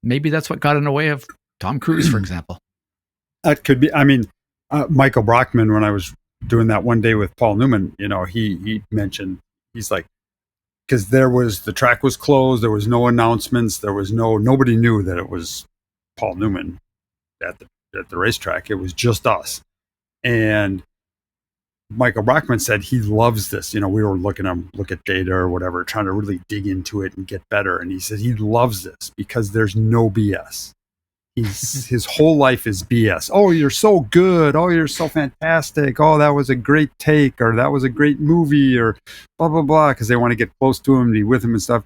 maybe that's what got in the way of Tom Cruise, for example. That could be. I mean, Michael Brockman, when I was doing that one day with Paul Newman, he mentioned, he's like, because the track was closed, there was no announcements, nobody knew that it was Paul Newman at the racetrack. It was just us. And Michael Brockman said he loves this. We were look at data or whatever, trying to really dig into it and get better. And he said he loves this because there's no BS. his whole life is BS. Oh, you're so good. Oh, you're so fantastic. Oh, that was a great take, or that was a great movie, or blah blah blah. Because they want to get close to him and be with him and stuff.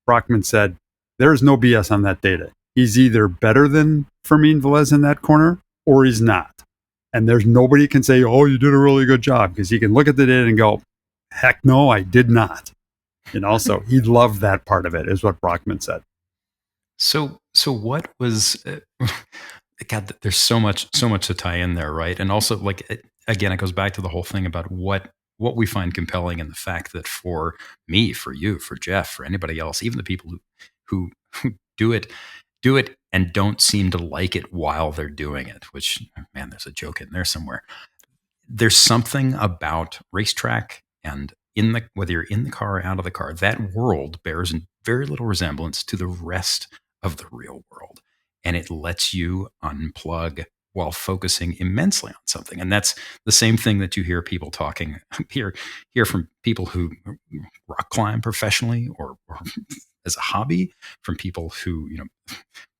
Brockman said, "There's no BS on that data. He's either better than Fermin Velez in that corner, or he's not. And there's nobody can say, oh, you did a really good job,' because he can look at the data and go, heck no, I did not." So he loved that part of it, is what Brockman said. So what was? God, there's so much to tie in there, right? And also, like, again, it goes back to the whole thing about what we find compelling in the fact that for me, for you, for Jeff, for anybody else, even the people who do it and don't seem to like it while they're doing it. Which, man, there's a joke in there somewhere. There's something about racetrack and whether you're in the car or out of the car, that world bears very little resemblance to the rest of the real world. And it lets you unplug while focusing immensely on something. And that's the same thing that you hear people talking, hear from people who rock climb professionally or as a hobby, from people who,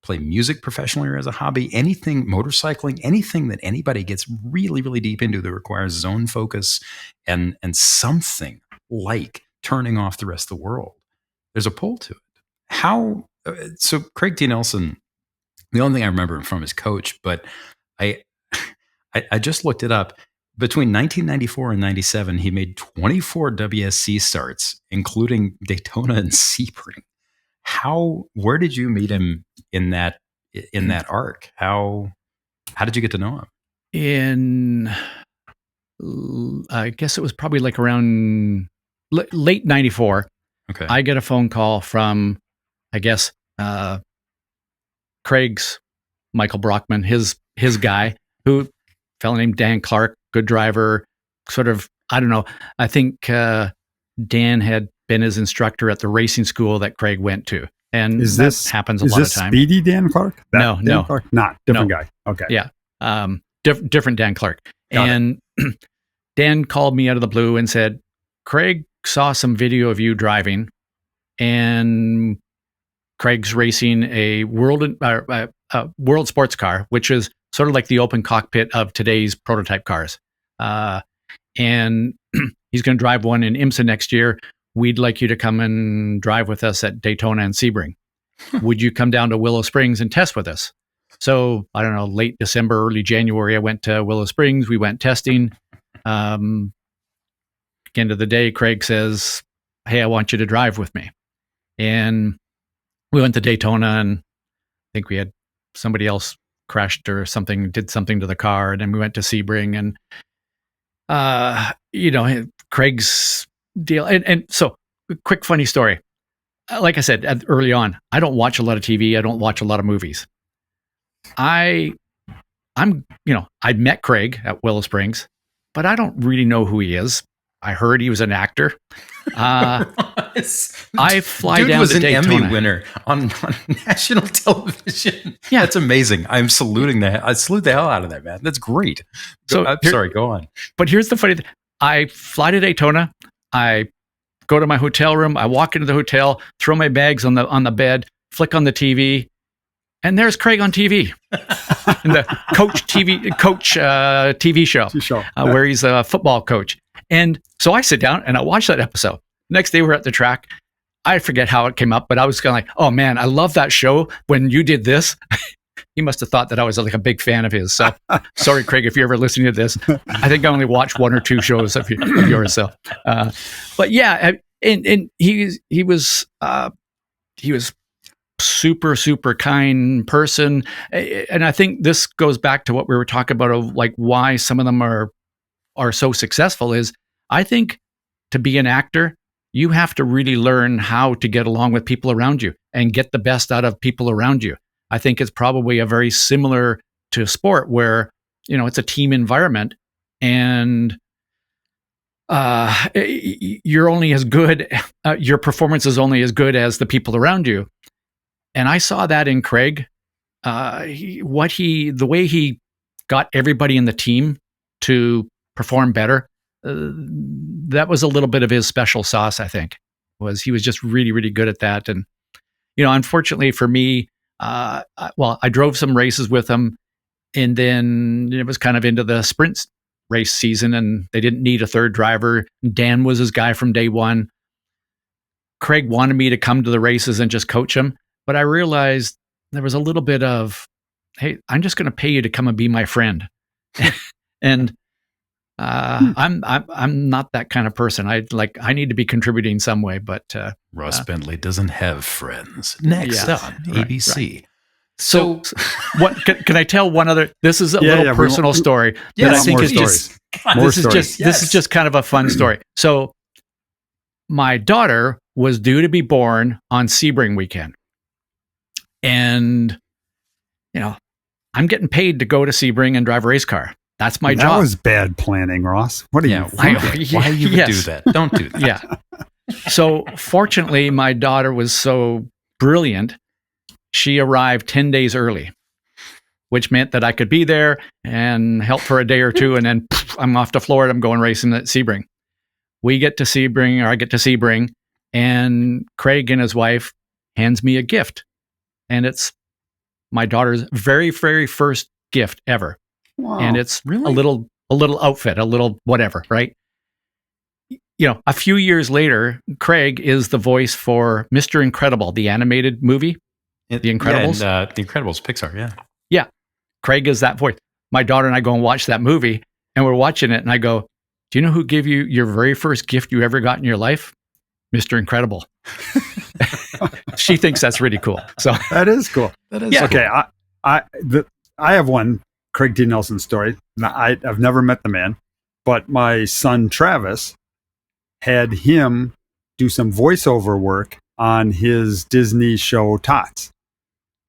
play music professionally or as a hobby, anything, motorcycling, anything that anybody gets really, really deep into that requires zone focus and something like turning off the rest of the world. There's a pull to it. So Craig T. Nelson, the only thing I remember him from is coach, but I just looked it up. Between 1994 and 97, he made 24 WSC starts, including Daytona and Sebring. Where did you meet him in that arc? How did you get to know him? I guess it was probably like around late 94. Okay. I get a phone call from, I guess, Craig's Michael Brockman, his guy, who fellow named Dan Clark, good driver, sort of, I don't know. I think Dan had been his instructor at the racing school that Craig went to. And happens a lot of times. Is this Speedy Dan Clark? No. Clark? Not. Different guy. Okay. Yeah. Different Dan Clark. Got it. Dan called me out of the blue and said, Craig saw some video of you driving, and Craig's racing a world sports car, which is sort of like the open cockpit of today's prototype cars. And he's going to drive one in IMSA next year. We'd like you to come and drive with us at Daytona and Sebring. Would you come down to Willow Springs and test with us? So, I don't know, late December, early January, I went to Willow Springs. We went testing. End of the day, Craig says, hey, I want you to drive with me. And we went to Daytona, and I think we had somebody else crashed or something, did something to the car. And then we went to Sebring, and, Craig's deal. And so, quick funny story. Like I said, early on, I don't watch a lot of TV. I don't watch a lot of movies. I met Craig at Willow Springs, but I don't really know who he is. I heard he was an actor. I fly Dude down was to an Daytona. Emmy winner on national television. Yeah, that's amazing. I salute the hell out of that, man. That's great. Sorry, go on. But here's the funny thing. I fly to Daytona. I go to my hotel room. I walk into the hotel, throw my bags on the bed, flick on the TV, and there's Craig on TV, in the coach TV show, where he's a football coach. And so I sit down and I watch that episode. Next day we're at the track. I forget how it came up, but I was kind of like, oh man, I love that show when you did this. He must have thought that I was like a big fan of his. So sorry, Craig, if you're ever listening to this. I think I only watched one or two shows of yours. So, but yeah, and he was super, super kind person. And I think this goes back to what we were talking about of like why some of them are so successful is I think to be an actor, you have to really learn how to get along with people around you and get the best out of people around you. I think it's probably a very similar to sport where, it's a team environment and you're only as good, your performance is only as good as the people around you. And I saw that in Craig, the way he got everybody in the team to perform better. That was a little bit of his special sauce, I think, he was just really, really good at that. And, unfortunately for me, I drove some races with him, and then it was kind of into the sprint race season, and they didn't need a third driver. Dan was his guy from day one. Craig wanted me to come to the races and just coach him, but I realized there was a little bit of, hey, I'm just going to pay you to come and be my friend, and I'm not that kind of person. I need to be contributing some way, but Ross Bentley doesn't have friends. Next on ABC. Right. So what can I tell one other? This is a little personal story that I think is just this is just kind of a fun story. So my daughter was due to be born on Sebring weekend, and I'm getting paid to go to Sebring and drive a race car. That's my job. That was bad planning, Ross. What are you? Why you would do that? Don't do that. Yeah. So fortunately, my daughter was so brilliant. She arrived 10 days early, which meant that I could be there and help for a day or two, and then I'm off to Florida. I'm going racing at Sebring. I get to Sebring, and Craig and his wife hands me a gift, and it's my daughter's very, very first gift ever. Wow. And it's a little outfit, a little whatever, right? A few years later, Craig is the voice for Mr. Incredible, the animated movie. The Incredibles? Yeah, and, The Incredibles, Pixar, yeah. Yeah. Craig is that voice. My daughter and I go and watch that movie, and we're watching it, and I go, do you know who gave you your very first gift you ever got in your life? Mr. Incredible. She thinks that's really cool. So that is cool. That is okay. Cool. I have one Craig T. Nelson story. Now, I've never met the man, but my son Travis had him do some voiceover work on his Disney show Tots.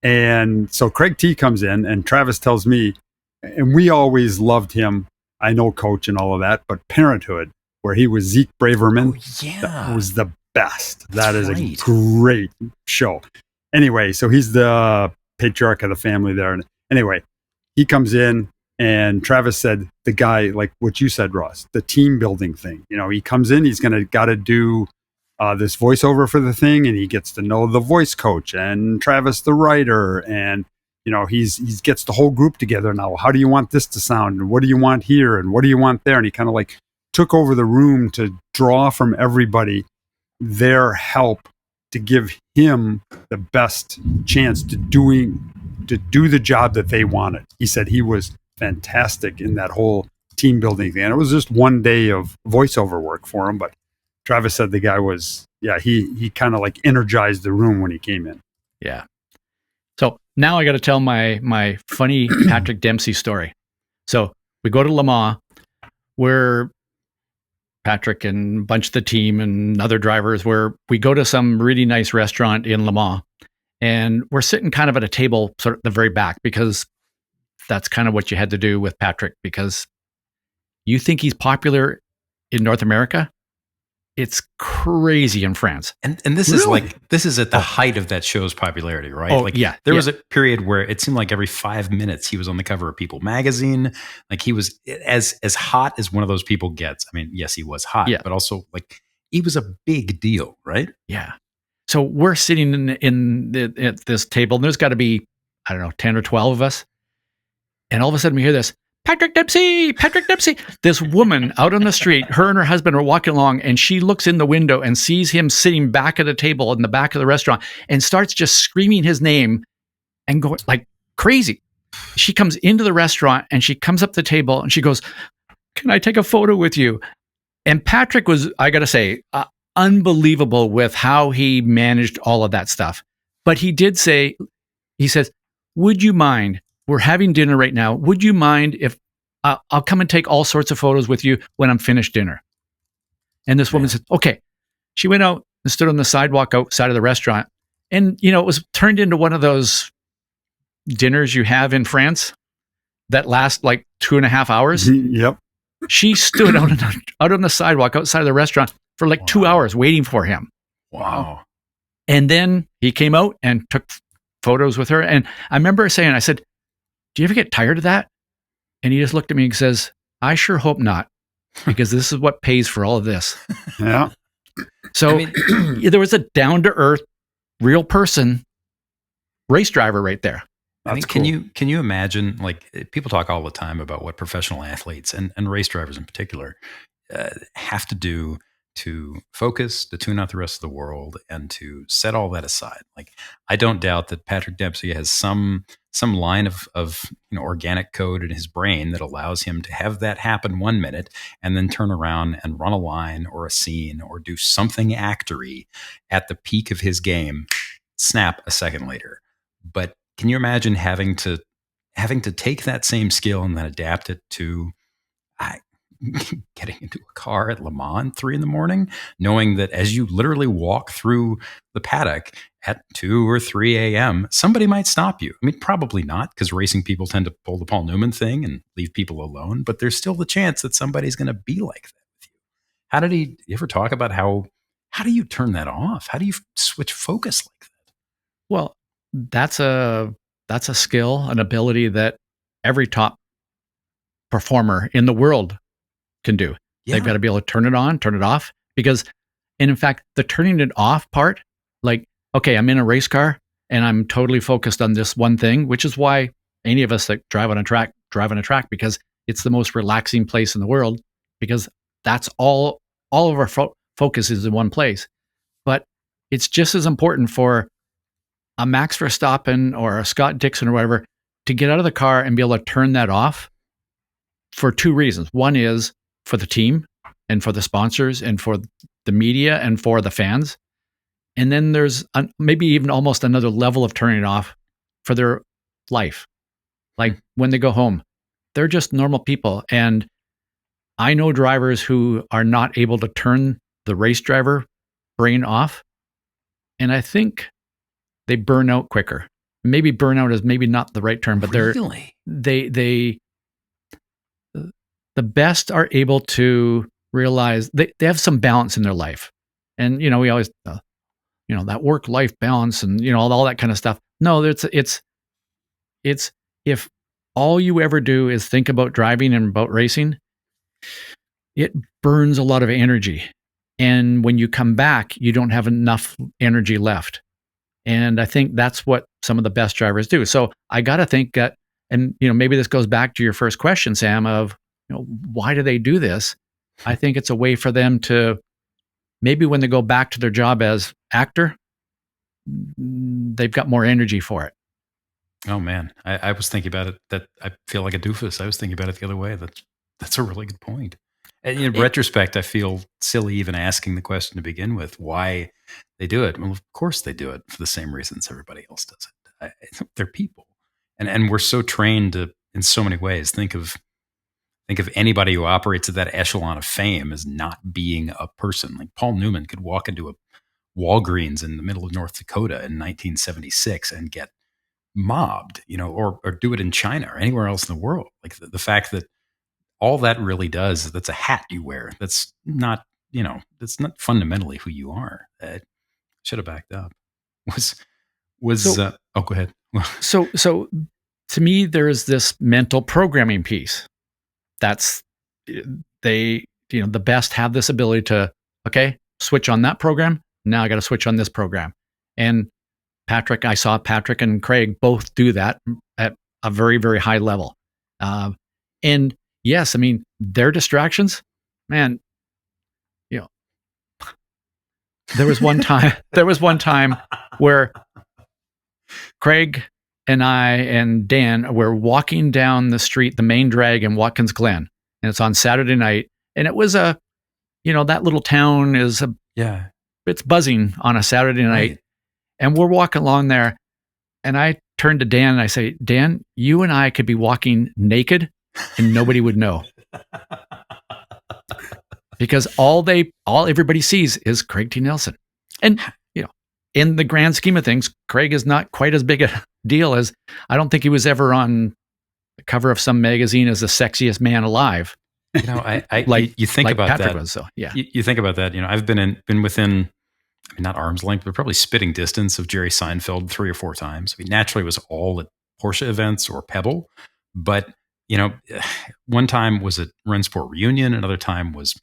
And so Craig T comes in, and Travis tells me, and we always loved him. I know Coach and all of that, but Parenthood, where he was Zeke Braverman, that was the best. That is a great show. Anyway, so he's the patriarch of the family there. And anyway, he comes in, and Travis said, the guy, like what you said, Ross, the team building thing. He comes in, he's got to do this voiceover for the thing, and he gets to know the voice coach and Travis the writer, and he gets the whole group together now. How do you want this to sound, and what do you want here, and what do you want there? And he kind of like took over the room to draw from everybody their help to give him the best chance to do the job that they wanted. He said he was fantastic in that whole team building thing, and it was just one day of voiceover work for him, but Travis said the guy was, he kind of like energized the room when he came in. Yeah. So now I got to tell my funny Patrick Dempsey story. So we go to Le Mans, where Patrick and a bunch of the team and other drivers, where we go to some really nice restaurant in Le Mans, and we're sitting kind of at a table sort of at the very back, because that's kind of what you had to do with Patrick, because you think he's popular in North America. It's crazy in France. And this is at the height of that show's popularity, right? Oh, There was a period where it seemed like every 5 minutes he was on the cover of People magazine. Like he was as hot as one of those people gets. I mean, yes, he was hot, but also like he was a big deal, right? Yeah. So we're sitting at this table, and there's got to be, 10 or 12 of us. And all of a sudden we hear this, Patrick Dempsey, Patrick Dempsey. This woman out on the street, her and her husband are walking along, and she looks in the window and sees him sitting back at a table in the back of the restaurant, and starts just screaming his name and going like crazy. She comes into the restaurant, and she comes up to the table, and she goes, can I take a photo with you? And Patrick was, I got to say, unbelievable with how he managed all of that stuff. But he did say, he says, would you mind? We're having dinner right now. Would you mind if I'll come and take all sorts of photos with you when I'm finished dinner? And this woman said, okay. She went out and stood on the sidewalk outside of the restaurant. And, it was turned into one of those dinners you have in France that last like 2.5 hours. Yep. She stood out on the sidewalk outside of the restaurant for like 2 hours waiting for him. Wow. And then he came out and took photos with her. And I remember saying, I said, do you ever get tired of that? And he just looked at me and says, I sure hope not, because this is what pays for all of this. Yeah. So there was a down-to-earth, real person race driver right there. I mean, can you imagine, like, people talk all the time about what professional athletes and race drivers in particular have to do to focus, to tune out the rest of the world, and to set all that aside. Like, I don't doubt that Patrick Dempsey has some line of organic code in his brain that allows him to have that happen 1 minute and then turn around and run a line or a scene or do something actory at the peak of his game, snap a second later. But can you imagine having to take that same skill and then adapt it to getting into a car at Le Mans 3 a.m, knowing that as you literally walk through the paddock at 2 or 3 a.m, somebody might stop you. I mean, probably not, because racing people tend to pull the Paul Newman thing and leave people alone, but there's still the chance that somebody's going to be like that with you. How did you ever talk about how do you turn that off? How do you switch focus like that? Well, that's a skill, an ability that every top performer in the world can do. Yeah. They've got to be able to turn it on, turn it off, because, and in fact, the turning it off part, like, okay, I'm in a race car and I'm totally focused on this one thing, which is why any of us that drive on a track, because it's the most relaxing place in the world, because that's all of our focus is in one place. But it's just as important for a Max Verstappen or a Scott Dixon or whatever to get out of the car and be able to turn that off for two reasons. One is for the team and for the sponsors and for the media and for the fans. And then there's maybe even almost another level of turning it off for their life. Like when they go home, they're just normal people. And I know drivers who are not able to turn the race driver brain off. And I think they burn out quicker. Maybe burnout is maybe not the right term, but really? The best are able to realize they have some balance in their life. And, we always, that work-life balance and, all that kind of stuff. No, it's if all you ever do is think about driving and about racing, it burns a lot of energy. And when you come back, you don't have enough energy left. And I think that's what some of the best drivers do. So I got to think that, and, maybe this goes back to your first question, Sam, of, why do they do this? I think it's a way for them to, maybe when they go back to their job as actor, they've got more energy for it. Oh man, I was thinking about it, that I feel like a doofus. I was thinking about it the other way. That's a really good point. And in retrospect, I feel silly even asking the question to begin with, why they do it. Well, of course they do it for the same reasons everybody else does it. They're people, and we're so trained to, in so many ways, think of anybody who operates at that echelon of fame as not being a person. Like Paul Newman could walk into a Walgreens in the middle of North Dakota in 1976 and get mobbed, or do it in China or anywhere else in the world. Like the fact that all that really does is that's a hat you wear. That's not, that's not fundamentally who you are. Should have backed up. Go ahead. So to me, there's this mental programming piece. That's the best have this ability to, okay, switch on that program. Now I got to switch on this program. And I saw Patrick and Craig both do that at a very, very high level. And yes, I mean, their distractions, man, there was one time where Craig and I and Dan were walking down the street, the main drag in Watkins Glen, and it's on Saturday night. And it was that little town is it's buzzing on a Saturday night. Right. And we're walking along there, and I turned to Dan and I say, Dan, you and I could be walking naked and nobody would know. Because all everybody sees is Craig T. Nelson. And, in the grand scheme of things, Craig is not quite as big a deal as, I don't think he was ever on the cover of some magazine as the sexiest man alive. You think about Patrick that. Was, so yeah. You think about that. I've been within, I mean, not arm's length, but probably spitting distance of Jerry Seinfeld 3 or 4 times. I mean, naturally it was all at Porsche events or Pebble, but one time was at Rennsport Reunion, another time was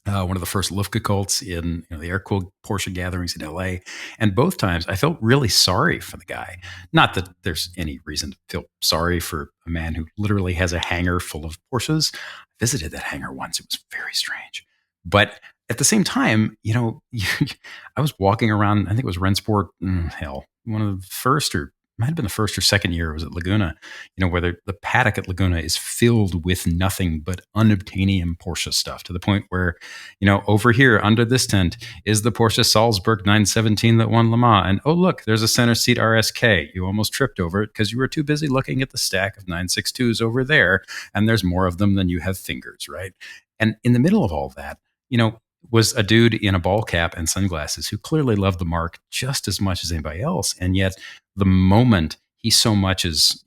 one of the first Luftgekults in the air-cooled Porsche gatherings in LA. And both times I felt really sorry for the guy. Not that there's any reason to feel sorry for a man who literally has a hangar full of Porsches. I visited that hangar once. It was very strange. But at the same time, I was walking around, I think it was Rensport, one of the first, or might have been the first or second year, it was at Laguna, where the paddock at Laguna is filled with nothing but unobtainium Porsche stuff, to the point where, over here under this tent is the Porsche Salzburg 917 that won Le Mans. And oh, look, there's a center seat RSK. You almost tripped over it because you were too busy looking at the stack of 962s over there. And there's more of them than you have fingers, right? And in the middle of all that, was a dude in a ball cap and sunglasses who clearly loved the mark just as much as anybody else. And yet the moment he so much as,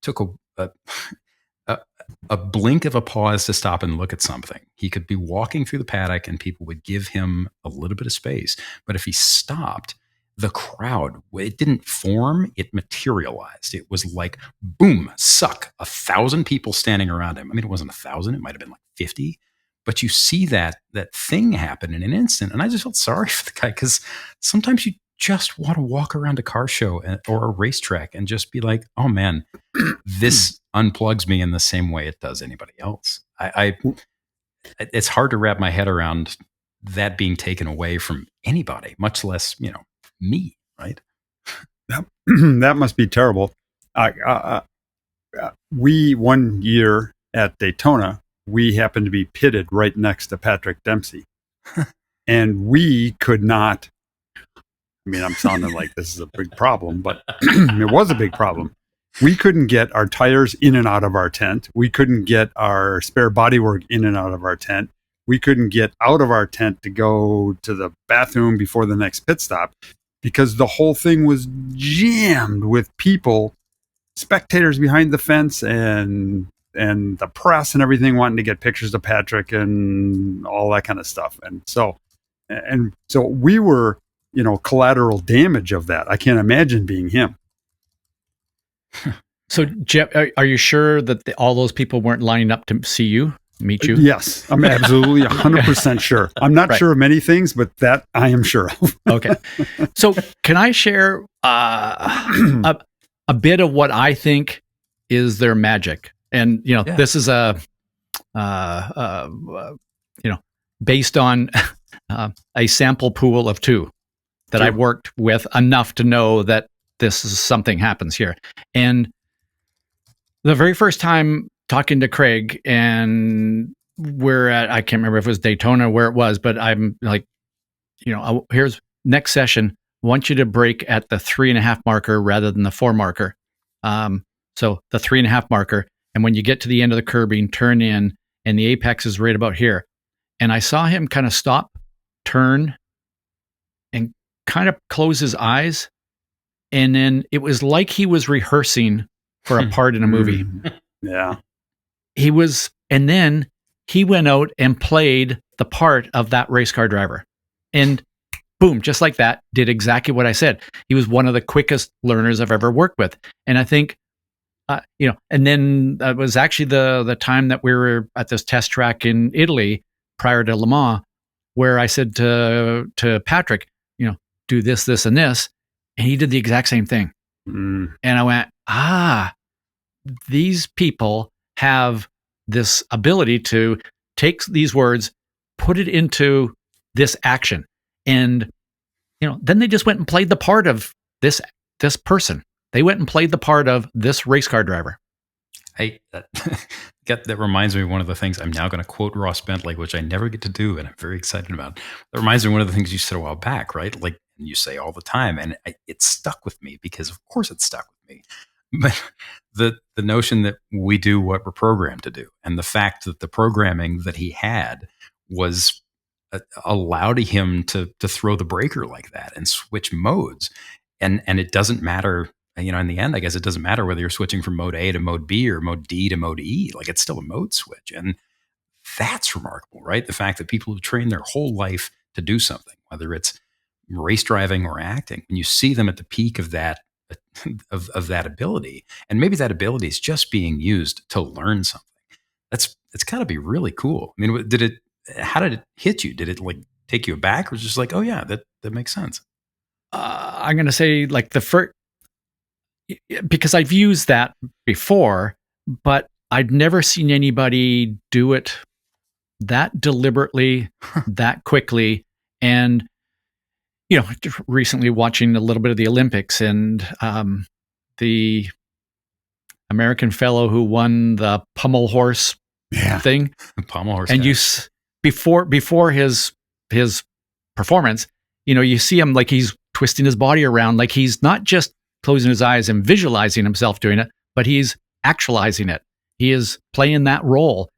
took a blink of a pause to stop and look at something, he could be walking through the paddock and people would give him a little bit of space. But if he stopped, the crowd, it didn't form, it materialized. It was like, boom, suck, 1,000 people standing around him. I mean, it wasn't 1,000, it might have been like 50. But you see that thing happen in an instant. And I just felt sorry for the guy, because sometimes you just want to walk around a car show or a racetrack and just be like, oh man, this unplugs me in the same way it does anybody else. It's hard to wrap my head around that being taken away from anybody, much less, me, right? That must be terrible. We, one year at Daytona, we happened to be pitted right next to Patrick Dempsey. And we could not, I mean, I'm sounding like this is a big problem, but it was a big problem. We couldn't get our tires in and out of our tent. We couldn't get our spare bodywork in and out of our tent. We couldn't get out of our tent to go to the bathroom before the next pit stop, because the whole thing was jammed with people, spectators behind the fence, and the press and everything wanting to get pictures of Patrick and all that kind of stuff. And so we were, collateral damage of that. I can't imagine being him. So, Jeff, are you sure that all those people weren't lining up to see you, meet you? Yes, I'm absolutely 100% sure. I'm not sure of many things, but that I am sure of. Okay. So can I share a bit of what I think is their magic? And, this is based on a sample pool of 2 that I've worked with enough to know that this is something happens here. And the very first time talking to Craig, and we're at, I can't remember if it was Daytona where it was, but I'm like, here's next session. I want you to break at the 3.5 marker rather than the 4 marker. So the 3.5 marker. And when you get to the end of the curbing, turn in, and the apex is right about here. And I saw him kind of stop, turn, and kind of close his eyes. And then it was like he was rehearsing for a part in a movie. Yeah. And then he went out and played the part of that race car driver. And boom, just like that, did exactly what I said. He was one of the quickest learners I've ever worked with. And I think, and then it was actually the time that we were at this test track in Italy prior to Le Mans, where I said to Patrick, do this, this, and this. And he did the exact same thing. And I went, these people have this ability to take these words, put it into this action. And, then they just went and played the part of this person. They went and played the part of this race car driver. That reminds me of one of the things. I'm now going to quote Ross Bentley, which I never get to do, and I'm very excited about. That reminds me of one of the things you said a while back, right? Like you say all the time, and it stuck with me because, of course, it stuck with me. But the notion that we do what we're programmed to do, and the fact that the programming that he had was allowed him to throw the breaker like that and switch modes, and it doesn't matter. In the end, I guess it doesn't matter whether you're switching from mode A to mode B or mode D to mode E. Like, it's still a mode switch. And that's remarkable, right? The fact that people who train their whole life to do something, whether it's race driving or acting, and you see them at the peak of that, of that ability, and maybe that ability is just being used to learn something. It's got to be really cool. I mean, how did it hit you? Did it like take you aback, or was it just like, oh yeah, that makes sense? I'm going to say like the first, because I've used that before, but I'd never seen anybody do it that deliberately, that quickly. And, recently watching a little bit of the Olympics, and the American fellow who won the pommel horse thing. Pommel horse. And before his performance, you see him like he's twisting his body around, like he's not just closing his eyes and visualizing himself doing it, but he's actualizing it. He is playing that role.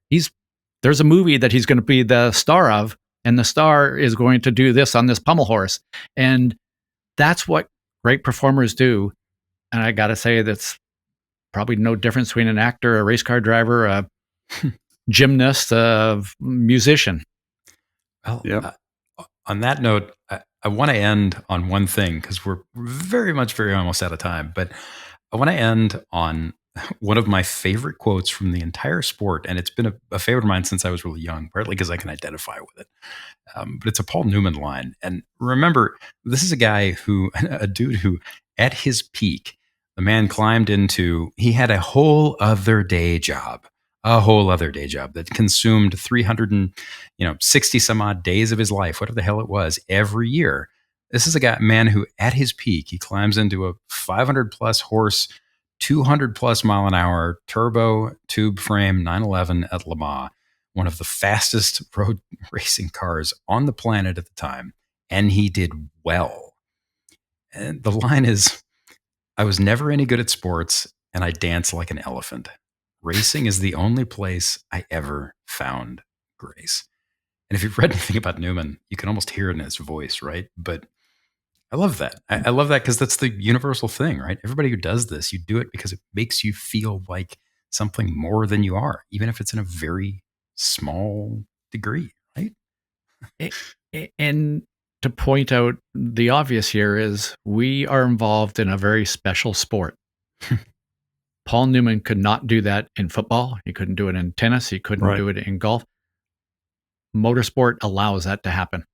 There's a movie that he's going to be the star of, and the star is going to do this on this pommel horse. And that's what great performers do. And I got to say, that's probably no difference between an actor, a race car driver, a gymnast, a musician. Well, on that note, I want to end on one thing, because we're very almost out of time. But I want to end on one of my favorite quotes from the entire sport, and it's been a favorite of mine since I was really young, partly because I can identify with it. But it's a Paul Newman line. And remember, this is a dude who, at his peak, the man climbed into, he had a whole other day job that consumed 360 some odd days of his life, whatever the hell it was, every year. This is a man who, at his peak, he climbs into a 500 plus horse, 200 plus mile an hour turbo tube frame 911 at Le Mans, one of the fastest road racing cars on the planet at the time. And he did well. And the line is, I was never any good at sports, and I dance like an elephant. Racing is the only place I ever found grace. And if you've read anything about Newman, you can almost hear it in his voice, right? But I love that. I love that because that's the universal thing, right? Everybody who does this, you do it because it makes you feel like something more than you are, even if it's in a very small degree, right? And to point out the obvious here is we are involved in a very special sport. Paul Newman could not do that in football. He couldn't do it in tennis. He couldn't do it in golf. Motorsport allows that to happen.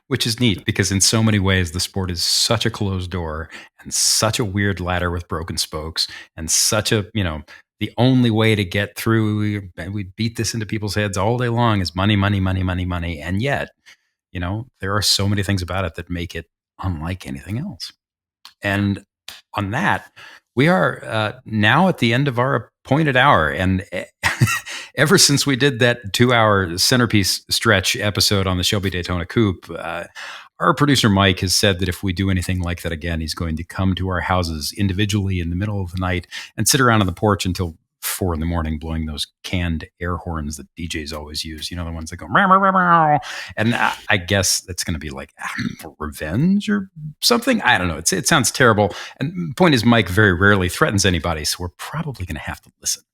Which is neat, because in so many ways, the sport is such a closed door and such a weird ladder with broken spokes, and such a, the only way to get through, we beat this into people's heads all day long, is money, money, money, money, money. And yet, there are so many things about it that make it unlike anything else. And on that, we are now at the end of our appointed hour. And ever since we did that 2-hour centerpiece stretch episode on the Shelby Daytona Coupe, our producer Mike has said that if we do anything like that again, he's going to come to our houses individually in the middle of the night and sit around on the porch until 4 a.m, blowing those canned air horns that DJs always use. The ones that go, meow, meow, meow, meow. And I guess that's going to be like revenge or something. I don't know. It sounds terrible. And the point is, Mike very rarely threatens anybody, so we're probably going to have to listen.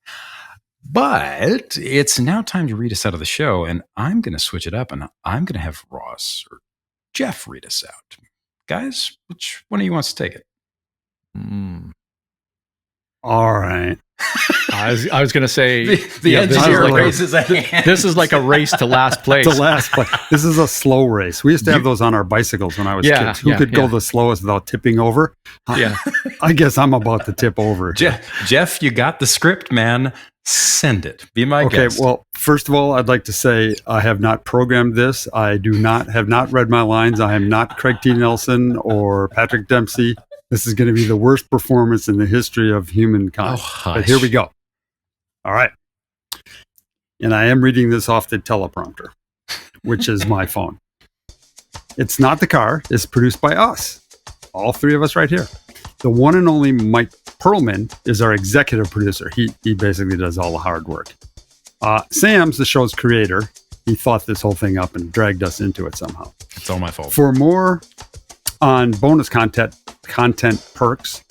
But it's now time to read us out of the show, and I'm going to switch it up, and I'm going to have Ross or Jeff read us out. Guys, which one of you wants to take it? All right. I was going to say the engineer raises a hand. This is like a race to last place. To last place. This is a slow race. We used to have those on our bicycles when I was kids. Who could go the slowest without tipping over? Yeah. I guess I'm about to tip over. Jeff, you got the script, man. Send it. Be my guest. Okay, well, first of all, I'd like to say I have not programmed this. I have not read my lines. I am not Craig T. Nelson or Patrick Dempsey. This is going to be the worst performance in the history of humankind. But here we go. All right. And I am reading this off the teleprompter, which is my phone. It's Not the Car. It's produced by us. All three of us right here. The one and only Mike Perlman is our executive producer. He basically does all the hard work. Sam's the show's creator. He thought this whole thing up and dragged us into it somehow. It's all my fault. For more on bonus content perks,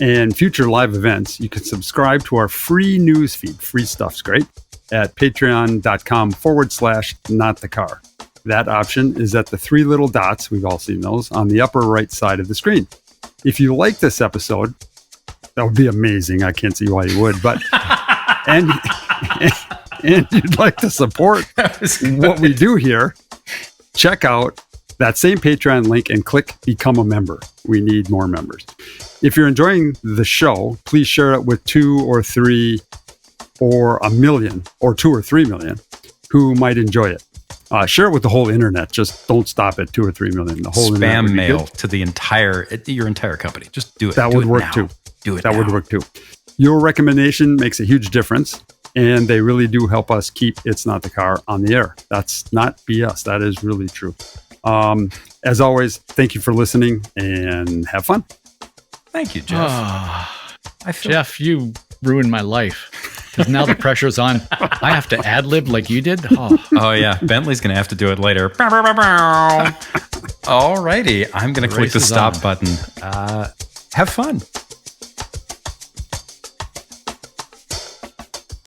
and future live events, you can subscribe to our free news feed. Free stuff's great at patreon.com/notthecar. That option is at the 3 little dots, we've all seen those, on the upper right side of the screen. If you like this episode, that would be amazing. I can't see why you would, but and you'd like to support what we do here, check out that same Patreon link and click Become a Member. We need more members. If you're enjoying the show, please share it with 2 or 3 or a million or 2 or 3 million who might enjoy it. Share it with the whole internet. Just don't stop at 2 or 3 million. The whole spam mail to your entire company. Just do it. That would work too. Do it. That would work too. Your recommendation makes a huge difference, and they really do help us keep It's Not the Car on the air. That's not BS. That is really true. As always, thank you for listening and have fun. Thank you, Jeff. Jeff, you ruined my life. Because now the pressure's on. I have to ad-lib like you did. Oh yeah, Bentley's going to have to do it later. All righty, I'm going to click the stop button. Have fun.